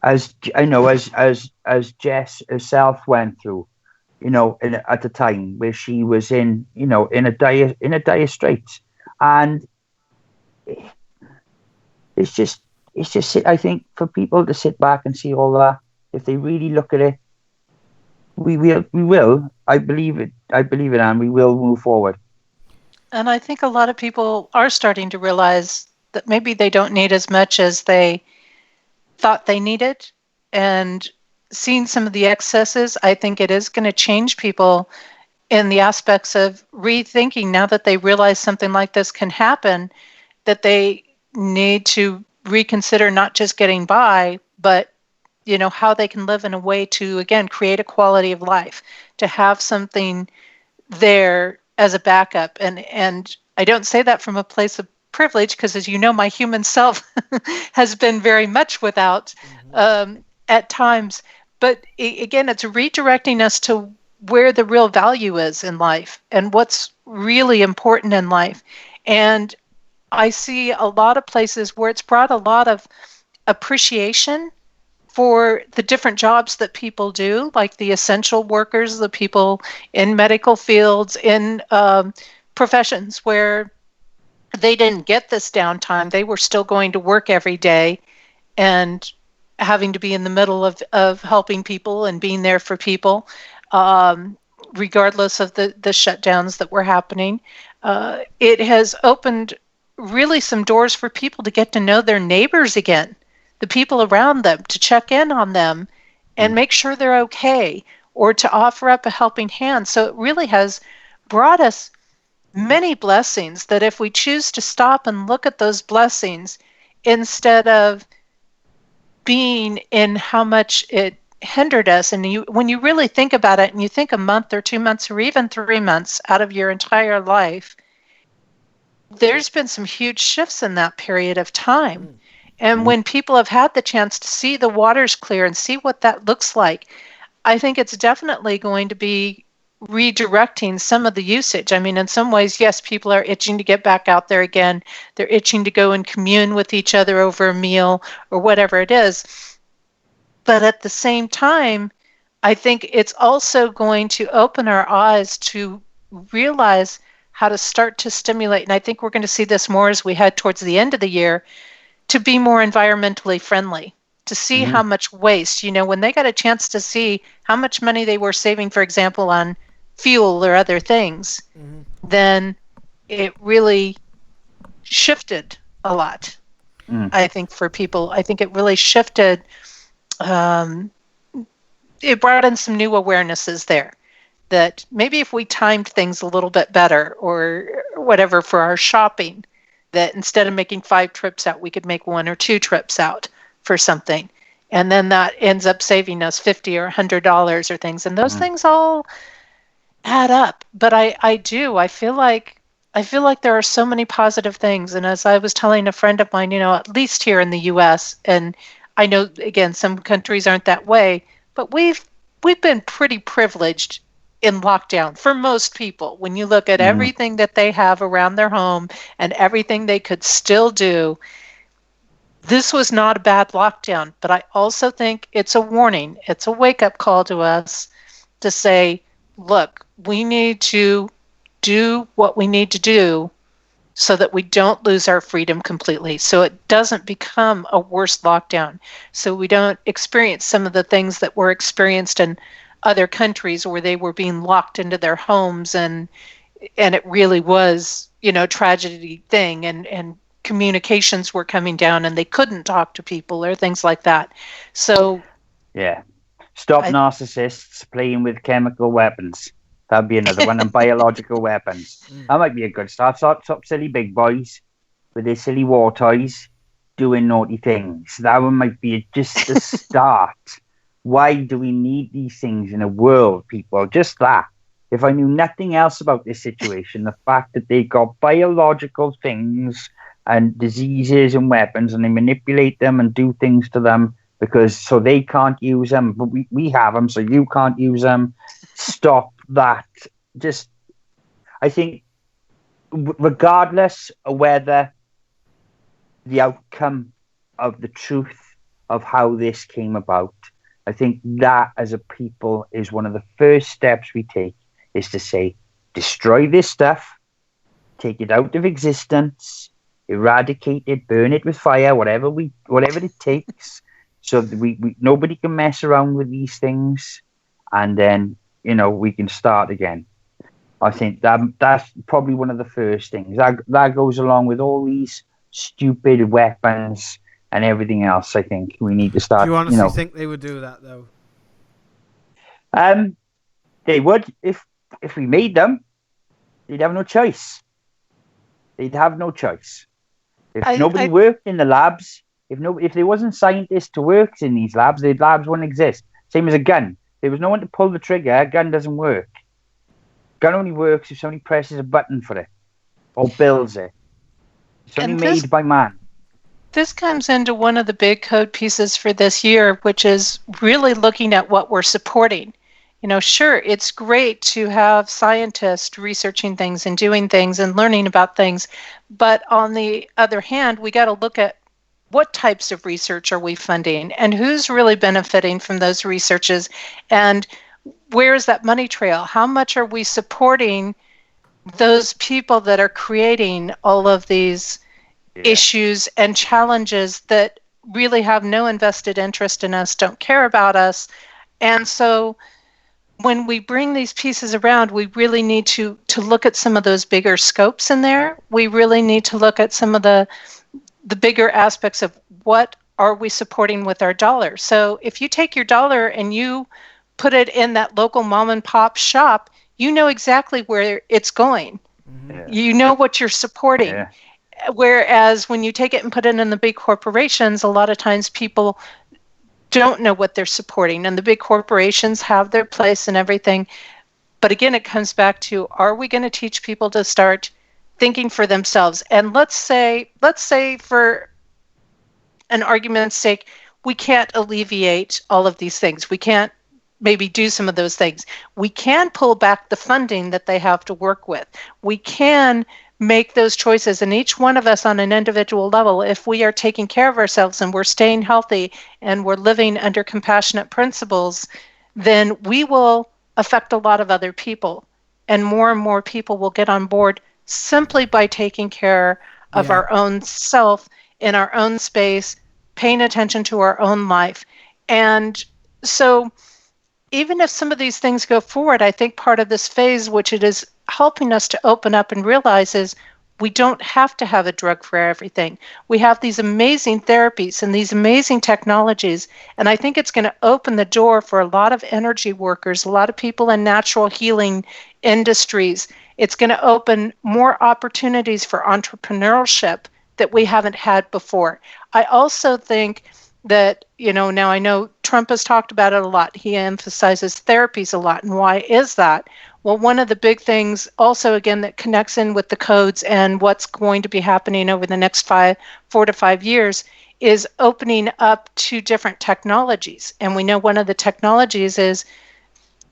As I know, as Jess herself went through, at the time where she was in a dire straits, and it's just I think for people to sit back and see all that, if they really look at it, we will. I believe it, and we will move forward. And I think a lot of people are starting to realize that maybe they don't need as much as they thought they needed, and seeing some of the excesses, I think it is going to change people in the aspects of rethinking, now that they realize something like this can happen, that they need to reconsider not just getting by, but how they can live in a way to, again, create a quality of life, to have something there as a backup. And I don't say that from a place of privilege, because as you know, my human self has been very much without at times. But again, it's redirecting us to where the real value is in life and what's really important in life. And I see a lot of places where it's brought a lot of appreciation for the different jobs that people do, like the essential workers, the people in medical fields, in professions where they didn't get this downtime. They were still going to work every day and having to be in the middle of helping people and being there for people, regardless of the shutdowns that were happening. It has opened really some doors for people to get to know their neighbors again, the people around them, to check in on them and make sure they're okay, or to offer up a helping hand. So it really has brought us many blessings, that if we choose to stop and look at those blessings instead of being in how much it hindered us. And when you really think about it, and you think a month or 2 months or even 3 months out of your entire life, there's been some huge shifts in that period of time. And when people have had the chance to see the waters clear and see what that looks like, I think it's definitely going to be redirecting some of the usage. I mean, in some ways, yes, people are itching to get back out there again. They're itching to go and commune with each other over a meal or whatever it is. But at the same time, I think it's also going to open our eyes to realize how to start to stimulate. And I think we're going to see this more as we head towards the end of the year, to be more environmentally friendly, to see how much waste, when they got a chance to see how much money they were saving, for example, on fuel or other things, then it really shifted a lot. I think for people, I think it really shifted. It brought in some new awarenesses there, that maybe if we timed things a little bit better or whatever for our shopping, that instead of making 5 trips out, we could make 1 or 2 trips out for something. And then that ends up saving us $50 or $100 or things. And those things all add up. But I feel like there are so many positive things. And as I was telling a friend of mine, at least here in the US, and I know, again, some countries aren't that way, but we've been pretty privileged in lockdown for most people. When you look at everything that they have around their home and everything they could still do, this was not a bad lockdown. But I also think it's a warning. It's a wake-up call to us to say, look, we need to do what we need to do so that we don't lose our freedom completely, so it doesn't become a worse lockdown, so we don't experience some of the things that were experienced in other countries where they were being locked into their homes and it really was, tragedy thing, and communications were coming down and they couldn't talk to people or things like that. So stop narcissists playing with chemical weapons. That'd be another one. And biological weapons. That might be a good start. Stop silly big boys with their silly war toys doing naughty things. That one might be just the start. Why do we need these things in a world, people? Just that. If I knew nothing else about this situation, the fact that they got biological things and diseases and weapons, and they manipulate them and do things to them so they can't use them, but we have them, so you can't use them. Stop that. Just, I think, regardless of whether the outcome of the truth of how this came about, I think that as a people is one of the first steps we take, is to say, destroy this stuff, take it out of existence, eradicate it, burn it with fire, whatever it takes, so that we nobody can mess around with these things, and then we can start again. I think that's probably one of the first things that goes along with all these stupid weapons and everything else. I think we need to start. Do you honestly think they would do that, though? They would if we made them. They'd have no choice. They'd have no choice. If nobody worked in the labs, if there wasn't scientists to work in these labs, the labs wouldn't exist. Same as a gun. There was no one to pull the trigger. A gun doesn't work. Gun only works if somebody presses a button for it or builds it. It's only made by man. This comes into one of the big code pieces for this year, which is really looking at what we're supporting. Sure, it's great to have scientists researching things and doing things and learning about things. But on the other hand, we got to look at what types of research are we funding and who's really benefiting from those researches, and where is that money trail? How much are we supporting those people that are creating all of these issues and challenges that really have no invested interest in us, don't care about us? And so when we bring these pieces around, we really need to look at some of those bigger scopes in there. We really need to look at some of the bigger aspects of what are we supporting with our dollar. So if you take your dollar and you put it in that local mom and pop shop, you know exactly where it's going. You know what you're supporting. Whereas when you take it and put it in the big corporations, a lot of times people don't know what they're supporting. And the big corporations have their place and everything. But again, it comes back to, are we going to teach people to start thinking for themselves? And let's say for an argument's sake, we can't alleviate all of these things. We can't maybe do some of those things. We can pull back the funding that they have to work with. We can make those choices. And each one of us on an individual level, if we are taking care of ourselves and we're staying healthy and we're living under compassionate principles, then we will affect a lot of other people. And more people will get on board simply by taking care of our own self in our own space, paying attention to our own life. And so even if some of these things go forward, I think part of this phase, which it is helping us to open up and realize, is we don't have to have a drug for everything. We have these amazing therapies and these amazing technologies. And I think it's going to open the door for a lot of energy workers, a lot of people in natural healing industries. It's going to open more opportunities for entrepreneurship that we haven't had before. I also think that, now I know Trump has talked about it a lot. He emphasizes therapies a lot. And why is that? Well, one of the big things also, again, that connects in with the codes and what's going to be happening over the next 4 to 5 years is opening up to different technologies. And we know one of the technologies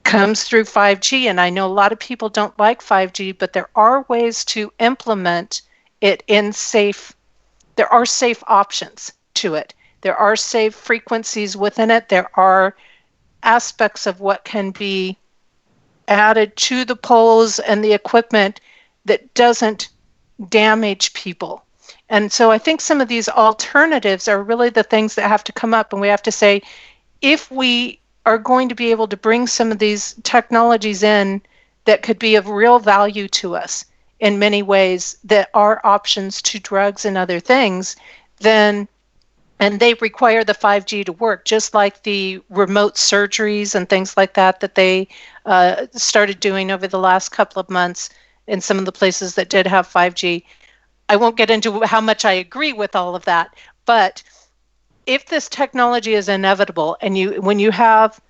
comes through 5G. And I know a lot of people don't like 5G, but there are ways to implement it there are safe options to it. There are safe frequencies within it. There are aspects of what can be added to the poles and the equipment that doesn't damage people. And so I think some of these alternatives are really the things that have to come up, and we have to say, if we are going to be able to bring some of these technologies in that could be of real value to us in many ways that are options to drugs and other things, then, and they require the 5G to work, just like the remote surgeries and things like that they started doing over the last couple of months in some of the places that did have 5G. I won't get into how much I agree with all of that, but if this technology is inevitable, and when you have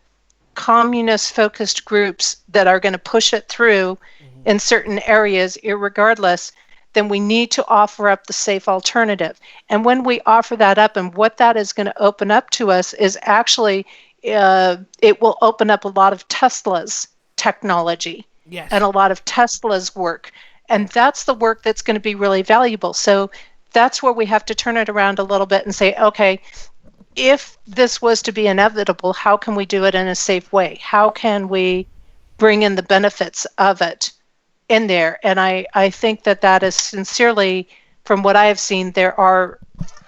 communist-focused groups that are going to push it through in certain areas, irregardless, then we need to offer up the safe alternative. And when we offer that up, and what that is going to open up to us is actually, it will open up a lot of Tesla's technology and a lot of Tesla's work. And that's the work that's going to be really valuable. So that's where we have to turn it around a little bit and say, okay, if this was to be inevitable, how can we do it in a safe way? How can we bring in the benefits of it in there? And I think that is sincerely, from what I have seen, there are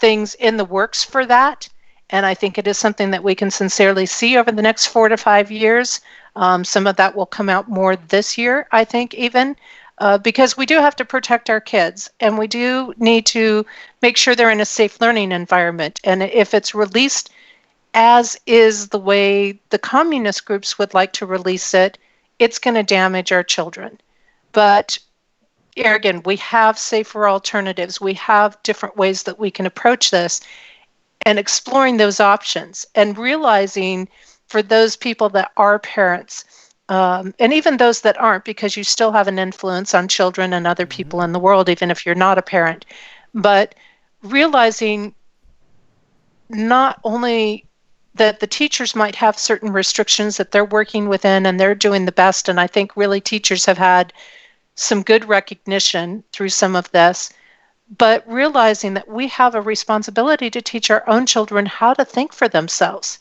things in the works for that. And I think it is something that we can sincerely see over the next 4 to 5 years. Some of that will come out more this year, I think, even. Because we do have to protect our kids, and we do need to make sure they're in a safe learning environment. And if it's released as is the way the communist groups would like to release it, it's going to damage our children. But again, we have safer alternatives. We have different ways that we can approach this, and exploring those options and realizing for those people that are parents, and even those that aren't, because you still have an influence on children and other people in the world, even if you're not a parent. But realizing not only that the teachers might have certain restrictions that they're working within and they're doing the best, and I think really teachers have had some good recognition through some of this, but realizing that we have a responsibility to teach our own children how to think for themselves.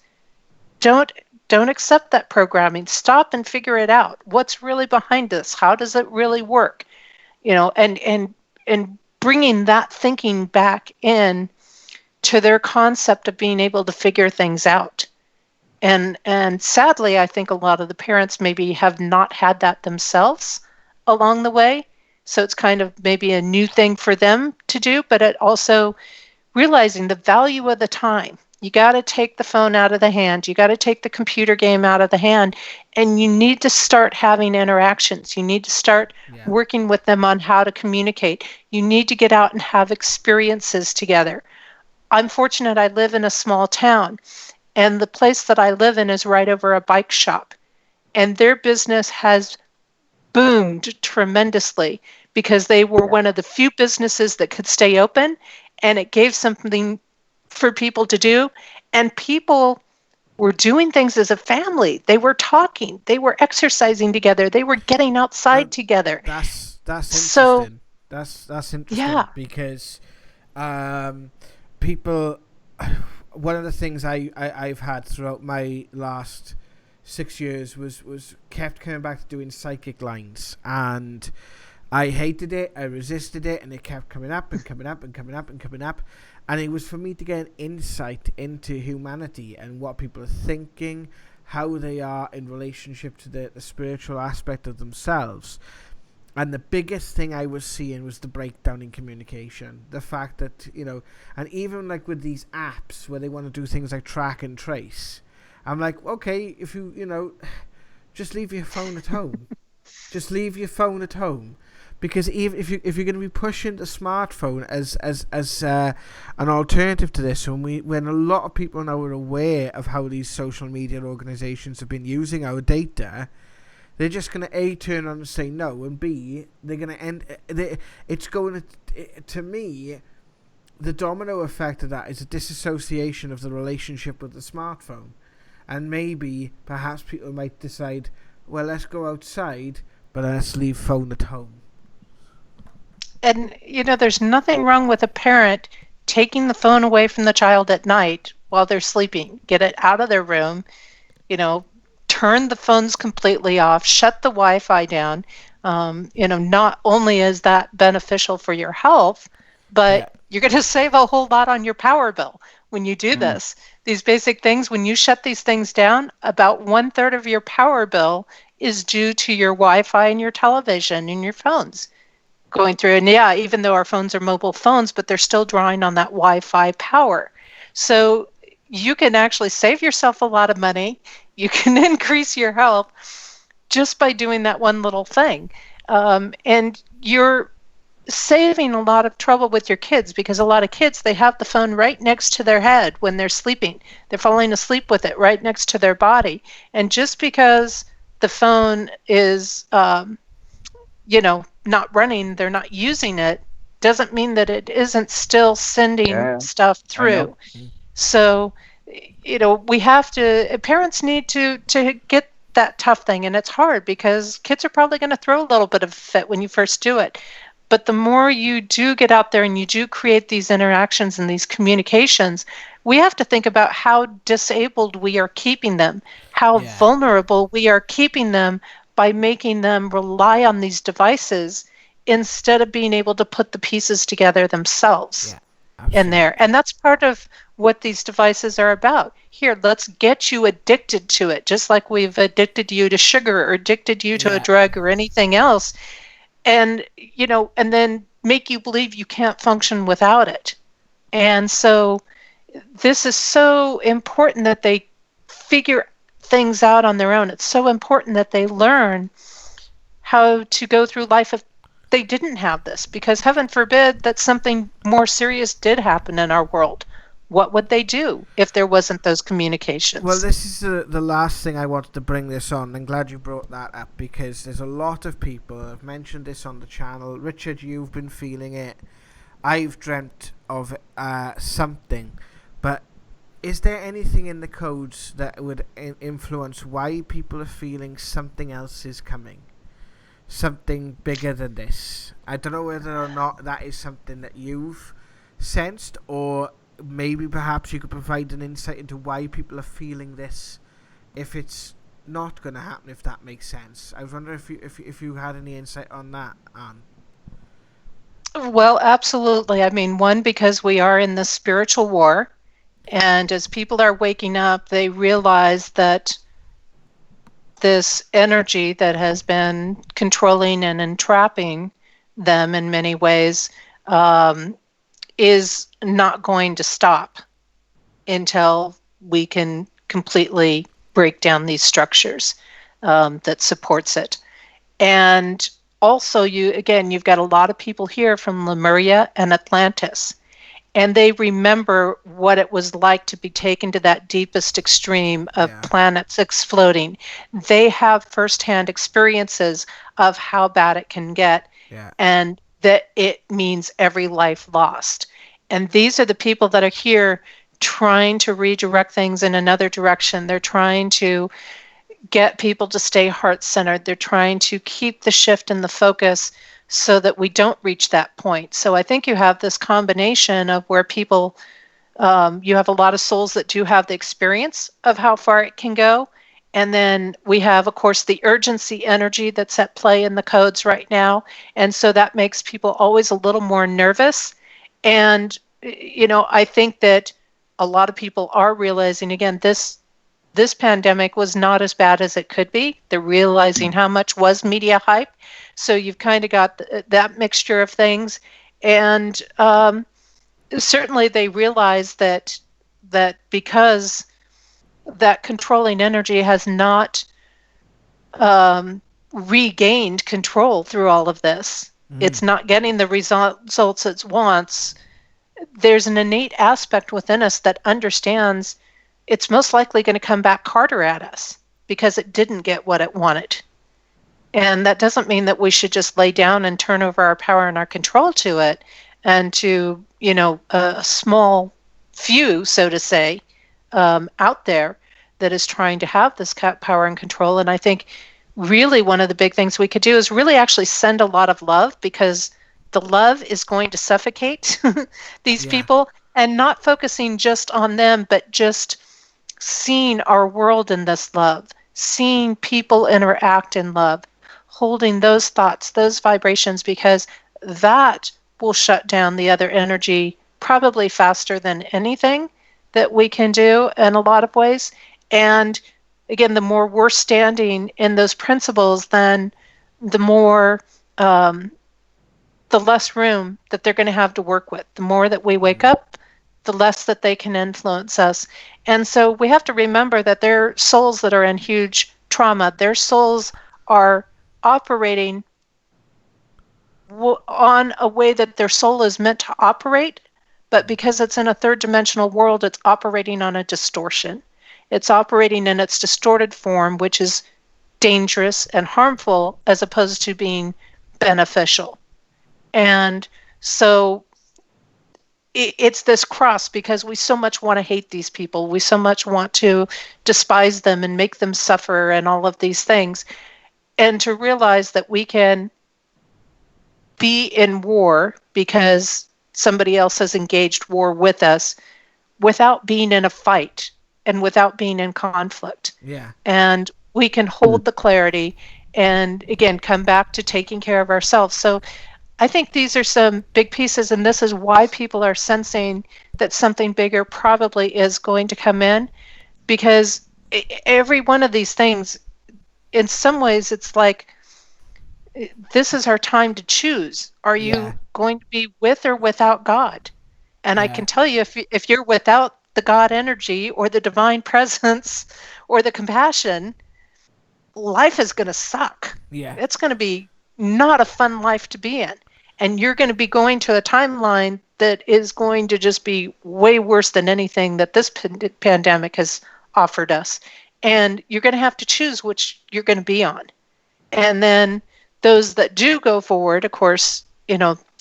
Don't accept that programming. Stop and figure it out. What's really behind this? How does it really work? And bringing that thinking back in to their concept of being able to figure things out. And sadly, I think a lot of the parents maybe have not had that themselves along the way. So it's kind of maybe a new thing for them to do, but it also realizing the value of the time. You got to take the phone out of the hand. You got to take the computer game out of the hand, and you need to start having interactions. You need to start working with them on how to communicate. You need to get out and have experiences together. I'm fortunate I live in a small town, And the place that I live in is right over a bike shop. And their business has boomed tremendously because they were one of the few businesses that could stay open, and it gave something for people to do. And people were doing things as a family. They were talking, they were exercising together, they were getting outside together. That's So, interesting. That's interesting yeah. because people. One of the things I've had throughout my last 6 years was kept coming back to doing psychic lines, and I hated it. I resisted it, and it kept coming up and coming up and coming up and coming up. And it was for me to get an insight into humanity and what people are thinking, how they are in relationship to the spiritual aspect of themselves. And the biggest thing I was seeing was the breakdown in communication. The fact that, and even like with these apps where they want to do things like track and trace, I'm like, okay, if just leave your phone at home. Just leave your phone at home. Because even if you're going to be pushing the smartphone as an alternative to this, when a lot of people now are aware of how these social media organizations have been using our data, they're just going to A, turn on and say no, and B, they're going to end. It's going to me, the domino effect of that is a disassociation of the relationship with the smartphone, and maybe perhaps people might decide, well, let's go outside, but let's leave phone at home. And, there's nothing wrong with a parent taking the phone away from the child at night while they're sleeping. Get it out of their room, turn the phones completely off, shut the Wi-Fi down. Not only is that beneficial for your health, but you're going to save a whole lot on your power bill when you do this. These basic things, when you shut these things down, about 1/3 of your power bill is due to your Wi-Fi and your television and your phones going through. And yeah, even though our phones are mobile phones, but they're still drawing on that Wi-Fi power. So you can actually save yourself a lot of money. You can increase your health just by doing that one little thing. And you're saving a lot of trouble with your kids, because a lot of kids, they have the phone right next to their head when they're sleeping. They're falling asleep with it right next to their body. And just because the phone is not running, they're not using it, doesn't mean that it isn't still sending stuff through. So, we have to, parents need to get that tough thing. And it's hard because kids are probably going to throw a little bit of a fit when you first do it. But the more you do get out there and you do create these interactions and these communications, we have to think about how disabled we are keeping them, how vulnerable we are keeping them by making them rely on these devices instead of being able to put the pieces together themselves in there. And that's part of what these devices are about. Here, let's get you addicted to it, just like we've addicted you to sugar or addicted you to a drug or anything else. And, and then make you believe you can't function without it. And so this is so important that they figure things out on their own. It's so important that they learn how to go through life if they didn't have this, because heaven forbid that something more serious did happen in our world. What would they do if there wasn't those communications? Well, this is the last thing I wanted to bring this on. I'm glad you brought that up, because there's a lot of people, I've mentioned this on the channel. Richard, you've been feeling it. I've dreamt of something. But is there anything in the codes that would influence why people are feeling something else is coming? Something bigger than this? I don't know whether or not that is something that you've sensed, or maybe perhaps you could provide an insight into why people are feeling this if it's not going to happen, if that makes sense. I was wondering if you had any insight on that, Anne. Well, absolutely. I mean, one, because we are in this spiritual war, and as people are waking up, they realize that this energy that has been controlling and entrapping them in many ways is not going to stop until we can completely break down these structures that supports it. And also, you've got a lot of people here from Lemuria and Atlantis. and they remember what it was like to be taken to that deepest extreme of planets exploding. They have firsthand experiences of how bad it can get, and that it means every life lost. And these are the people that are here trying to redirect things in another direction. They're trying to get people to stay heart-centered. They're trying to keep the shift and the focus so that we don't reach that point. So I think you have this combination of where people, you have a lot of souls that do have the experience of how far it can go. And then we have, of course, the urgency energy that's at play in the codes right now. And so that makes people always a little more nervous. And, I think that a lot of people are realizing, again, this pandemic was not as bad as it could be. They're realizing how much was media hype. So you've kind of got that mixture of things. And certainly they realize that because that controlling energy has not regained control through all of this, it's not getting the results it wants. There's an innate aspect within us that understands it's most likely going to come back harder at us because it didn't get what it wanted. And that doesn't mean that we should just lay down and turn over our power and our control to it and to, a small few, so to say, out there that is trying to have this power and control. And I think really one of the big things we could do is really actually send a lot of love, because the love is going to suffocate these people, and not focusing just on them, but just seeing our world in this love, seeing people interact in love, holding those thoughts, those vibrations, because that will shut down the other energy probably faster than anything that we can do in a lot of ways. And again, the more we're standing in those principles, then the more, the less room that they're going to have to work with. The more that we wake up, the less that they can influence us. And so we have to remember that they're souls that are in huge trauma. Their souls are operating on a way that their soul is meant to operate, but because it's in a third dimensional world, it's operating on a distortion. It's operating in its distorted form, which is dangerous and harmful as opposed to being beneficial. And so it's this cross, because we so much want to hate these people. We so much want to despise them and make them suffer and all of these things. And to realize that we can be in war because somebody else has engaged war with us without being in a fight and without being in conflict. And we can hold the clarity and, again, come back to taking care of ourselves. So I think these are some big pieces, and this is why people are sensing that something bigger probably is going to come in, because every one of these things, in some ways, it's like, this is our time to choose. Are you going to be with or without God? And I can tell you, if you're without the God energy or the divine presence or the compassion, life is going to suck. It's going to be not a fun life to be in. And you're going to be going to a timeline that is going to just be way worse than anything that this pandemic has offered us. And you're going to have to choose which you're going to be on. And then those that do go forward, of course,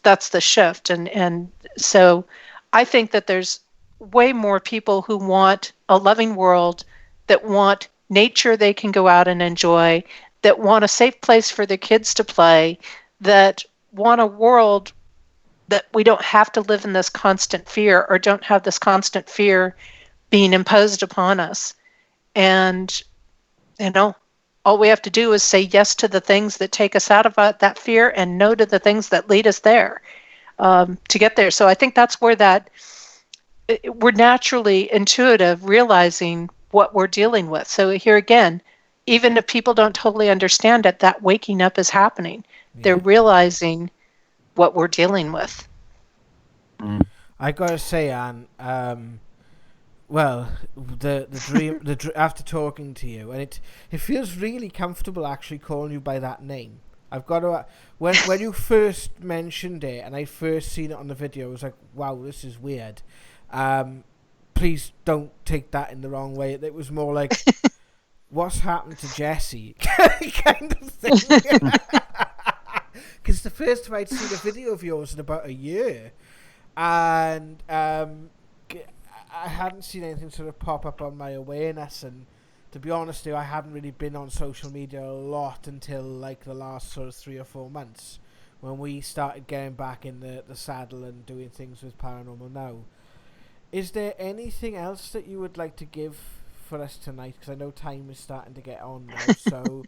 that's the shift. And so I think that there's way more people who want a loving world, that want nature they can go out and enjoy, that want a safe place for their kids to play, that want a world that we don't have to live in this constant fear, or don't have this constant fear being imposed upon us. And, all we have to do is say yes to the things that take us out of that fear, and no to the things that lead us there, to get there. So I think that's where we're naturally intuitive, realizing what we're dealing with. So here again, even if people don't totally understand it, that waking up is happening. They're realizing what we're dealing with. I gotta say, Anne, well, the dream, after talking to you, and it feels really comfortable actually calling you by that name. I've got to. When you first mentioned it and I first seen it on the video, I was like, wow, this is weird. Please don't take that in the wrong way. It was more like, what's happened to Jesse? kind of thing. Because the first time I'd seen a video of yours in about a year, and I hadn't seen anything sort of pop up on my awareness, and to be honest with you, I hadn't really been on social media a lot until like the last sort of 3 or 4 months, when we started getting back in the saddle and doing things with Paranormal Now. Is there anything else that you would like to give for us tonight? Because I know time is starting to get on now, so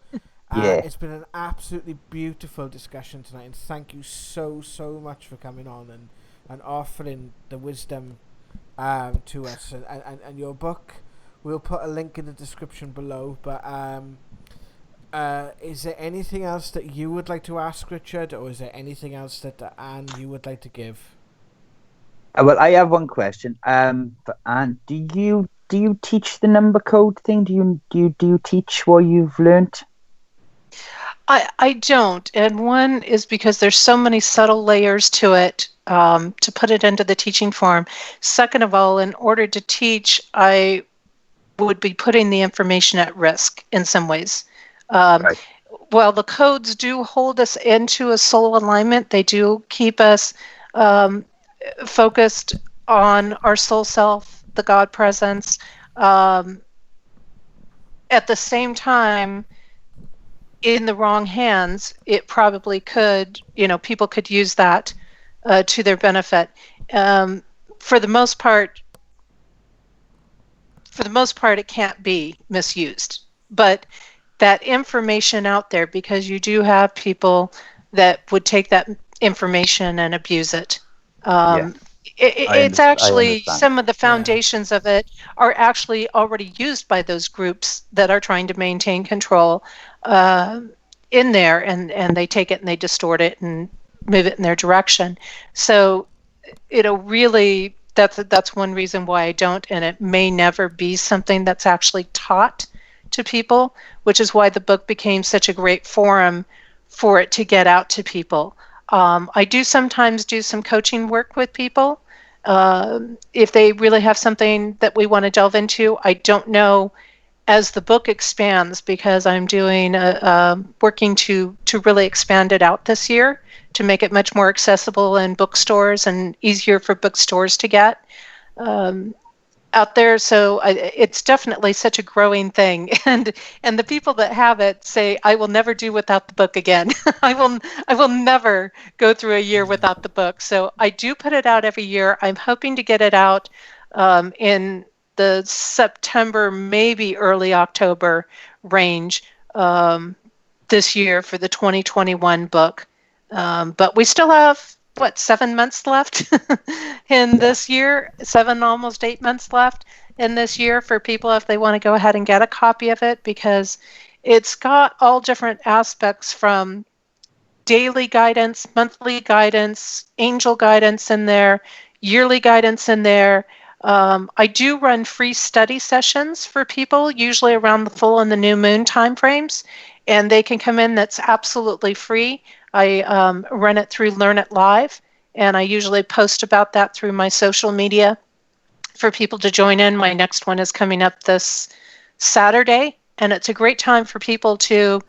it's been an absolutely beautiful discussion tonight, and thank you so much for coming on and offering the wisdom to us and your book. We'll put a link in the description below, but is there anything else that you would like to ask Richard, or is there anything else that Anne you would like to give? Well, I have one question. For Anne, do you teach the number code thing? Do you teach what you've learnt? I don't, and one is because there's so many subtle layers to it to put it into the teaching form. Second of all, in order to teach, I would be putting the information at risk in some ways. Right. While the codes do hold us into a soul alignment, they do keep us focused on our soul self, the God presence. At the same time, in the wrong hands, it probably could, people could use that to their benefit. For the most part, it can't be misused. But that information out there, because you do have people that would take that information and abuse it. It's actually, some of the foundations of it are actually already used by those groups that are trying to maintain control in there, and they take it and they distort it and move it in their direction. So, really, that's one reason why I don't, and it may never be something that's actually taught to people, which is why the book became such a great forum for it to get out to people. I do sometimes do some coaching work with people. If they really have something that we want to delve into, I don't know as the book expands, because I'm doing working to really expand it out this year to make it much more accessible in bookstores and easier for bookstores to get out there. So it's definitely such a growing thing, and the people that have it say, I will never do without the book again. I will never go through a year without the book. So I do put it out every year. I'm hoping to get it out in the September, maybe early October range this year for the 2021 book. But we still have 7 months left in this year, 7, almost 8 months left in this year for people if they want to go ahead and get a copy of it, because it's got all different aspects, from daily guidance, monthly guidance, angel guidance in there, yearly guidance in there. I do run free study sessions for people, usually around the full and the new moon timeframes, and they can come in. That's absolutely free. I run it through Learn It Live, and I usually post about that through my social media for people to join in. My next one is coming up this Saturday, and it's a great time for people to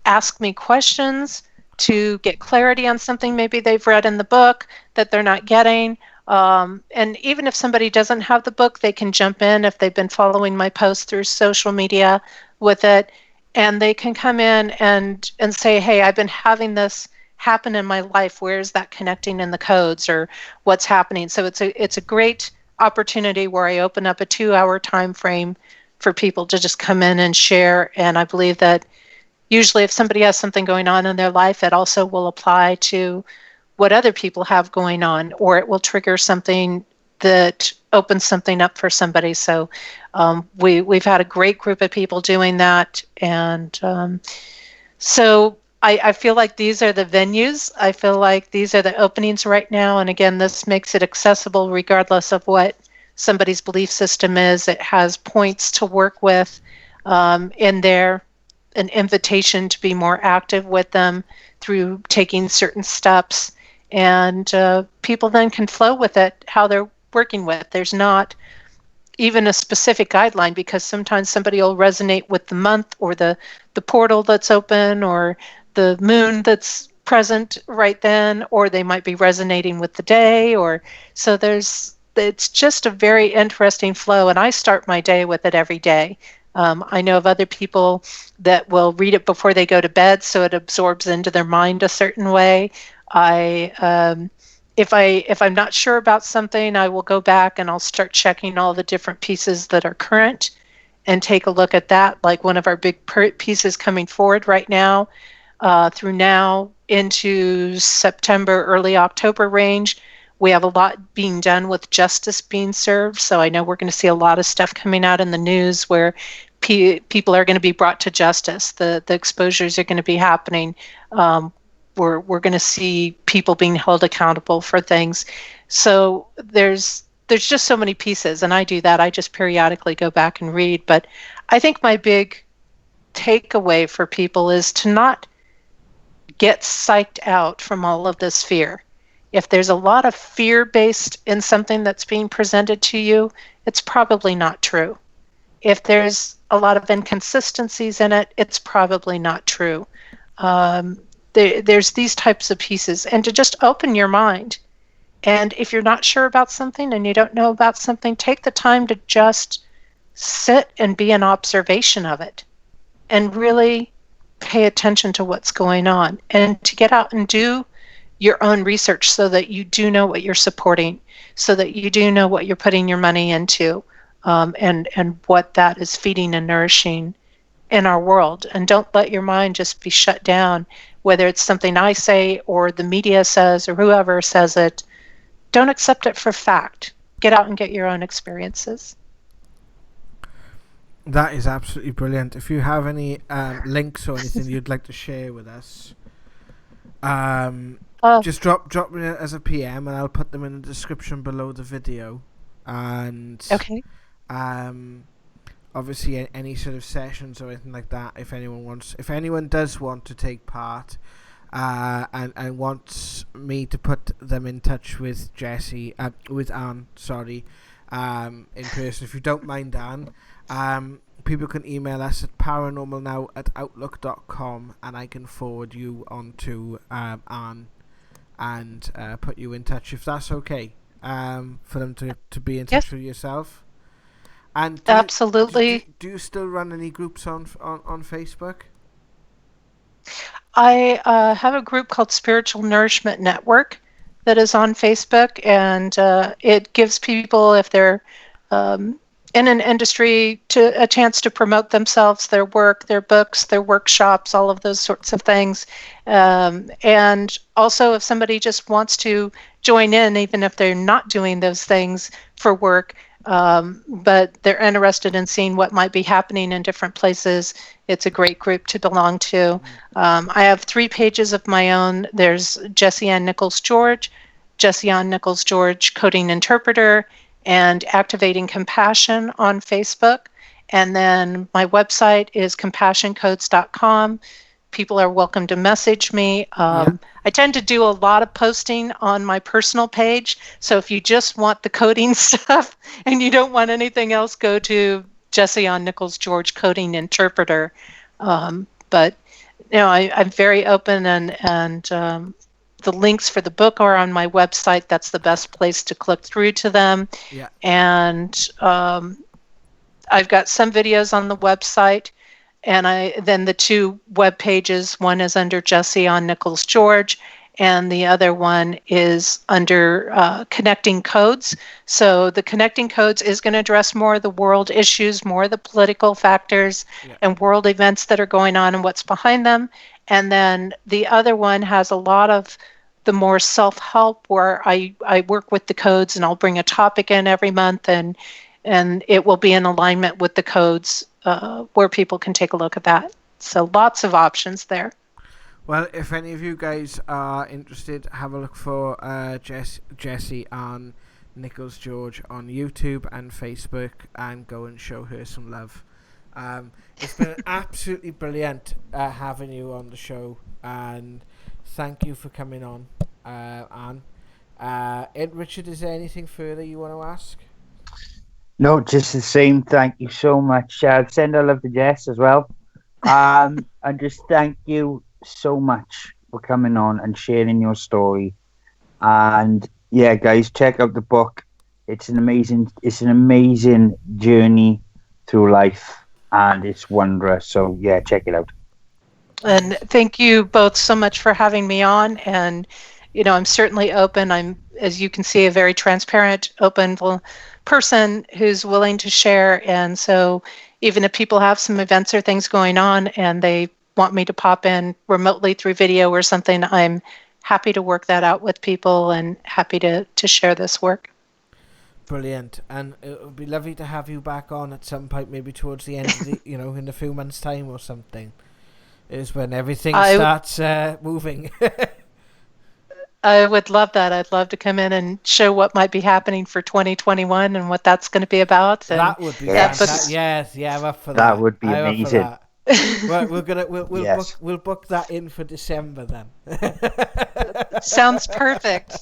ask me questions, to get clarity on something maybe they've read in the book that they're not getting. And even if somebody doesn't have the book, they can jump in if they've been following my posts through social media with it, and they can come in and say, hey, I've been having this happen in my life. Where is that connecting in the codes, or what's happening? So it's a great opportunity where I open up a 2-hour time frame for people to just come in and share. And I believe that usually if somebody has something going on in their life, it also will apply to what other people have going on, or it will trigger something that opens something up for somebody. So we've had a great group of people doing that. And so I feel like these are the venues. I feel like these are the openings right now. And again, this makes it accessible regardless of what somebody's belief system is. It has points to work with in there. an invitation to be more active with them through taking certain steps. And people then can flow with it, how they're working with. There's not even a specific guideline, because sometimes somebody will resonate with the month or the portal that's open or the moon that's present right then, or they might be resonating with the day. Or so it's just a very interesting flow, and I start my day with it every day. I know of other people that will read it before they go to bed, so it absorbs into their mind a certain way. If I'm not sure about something, I will go back and I'll start checking all the different pieces that are current and take a look at that. Like one of our big pieces coming forward right now, through now into September, early October range, we have a lot being done with justice being served. So I know we're going to see a lot of stuff coming out in the news where people are going to be brought to justice. The exposures are going to be happening. We're going to see people being held accountable for things. So there's just so many pieces, and I do that. I just periodically go back and read. But I think my big takeaway for people is to not get psyched out from all of this fear. If there's a lot of fear based in something that's being presented to you, it's probably not true. If there's a lot of inconsistencies in it, it's probably not true. There's these types of pieces, and to just open your mind. And if you're not sure about something and you don't know about something, take the time to just sit and be in observation of it and really pay attention to what's going on, and to get out and do your own research so that you do know what you're supporting, so that you do know what you're putting your money into, and what that is feeding and nourishing in our world. And don't let your mind just be shut down, whether it's something I say or the media says or whoever says it. Don't accept it for fact. Get out and get your own experiences. That is absolutely brilliant. If you have any links or anything you'd like to share with us, just drop me as a PM, and I'll put them in the description below the video. And okay. Obviously, any sort of sessions or anything like that, if anyone does want to take part, and wants me to put them in touch with Jesse, with Anne, in person, if you don't mind, Anne, people can email us at paranormalnow@outlook.com, and I can forward you on to Anne and put you in touch, if that's okay, for them to be in touch with yourself. And absolutely. Do you still run any groups on Facebook? I have a group called Spiritual Nourishment Network that is on Facebook, and it gives people, if they're in an industry, a chance to promote themselves, their work, their books, their workshops, all of those sorts of things. And also, if somebody just wants to join in, even if they're not doing those things for work, but they're interested in seeing what might be happening in different places, it's a great group to belong to. I have 3 pages of my own. There's Jesse An Nicoles George, Jesse An Nichols George, Coding Interpreter, and Activating Compassion on Facebook. And then my website is compassioncodes.com. People are welcome to message me. I tend to do a lot of posting on my personal page. So if you just want the coding stuff and you don't want anything else, go to Jesse An Nichols George, Coding Interpreter. But I'm very open, and the links for the book are on my website. That's the best place to click through to them. Yeah. And I've got some videos on the website, and then the 2 web pages. One is under Jesse An Nichols George, and the other one is under Connecting Codes. So the Connecting Codes is going to address more of the world issues, more of the political factors, and world events that are going on and what's behind them. And then the other one has a lot of the more self-help, where I work with the codes, and I'll bring a topic in every month, and it will be in alignment with the codes, where people can take a look at that. So lots of options there. Well, if any of you guys are interested, have a look for Jesse An Nichols George on YouTube and Facebook, and go and show her some love. It's been absolutely brilliant having you on the show, and thank you for coming on, Anne. Richard, is there anything further you want to ask? No, just the same. Thank you so much. Send our love to Jess as well. And just thank you so much for coming on and sharing your story. And yeah, guys, check out the book. It's an amazing journey through life, and it's wondrous. So yeah, check it out. And thank you both so much for having me on. And I'm certainly open. I'm, as you can see, a very transparent, open person who's willing to share. And so even if people have some events or things going on and they want me to pop in remotely through video or something, I'm happy to work that out with people and happy to share this work. Brilliant. And it would be lovely to have you back on at some point, maybe towards the end of the, in a few months' time or something, is when everything starts moving. I would love that. I'd love to come in and show what might be happening for 2021 and what that's going to be about. And that would be fantastic. Yes, I'm up for that. That would be amazing. Well, we'll book that in for December then. Sounds perfect.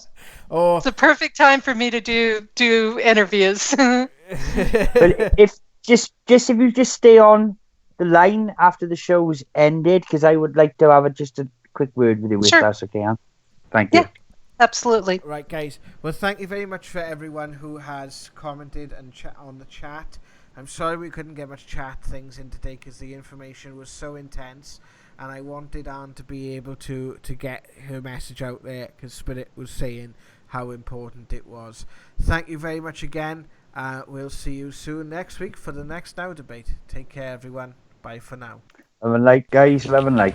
It's a perfect time for me to do interviews. But if you just stay on the line after the show's ended, because I would like to have just a quick word with you, if that's okay, Anne. Thank you. Yeah, absolutely. Right, guys. Well, thank you very much for everyone who has commented and on the chat. I'm sorry we couldn't get much chat things in today because the information was so intense, and I wanted Anne to be able to get her message out there because Spirit was saying how important it was. Thank you very much again. We'll see you soon next week for the next Now Debate. Take care, everyone. Bye for now. Love and light, guys. Love and light.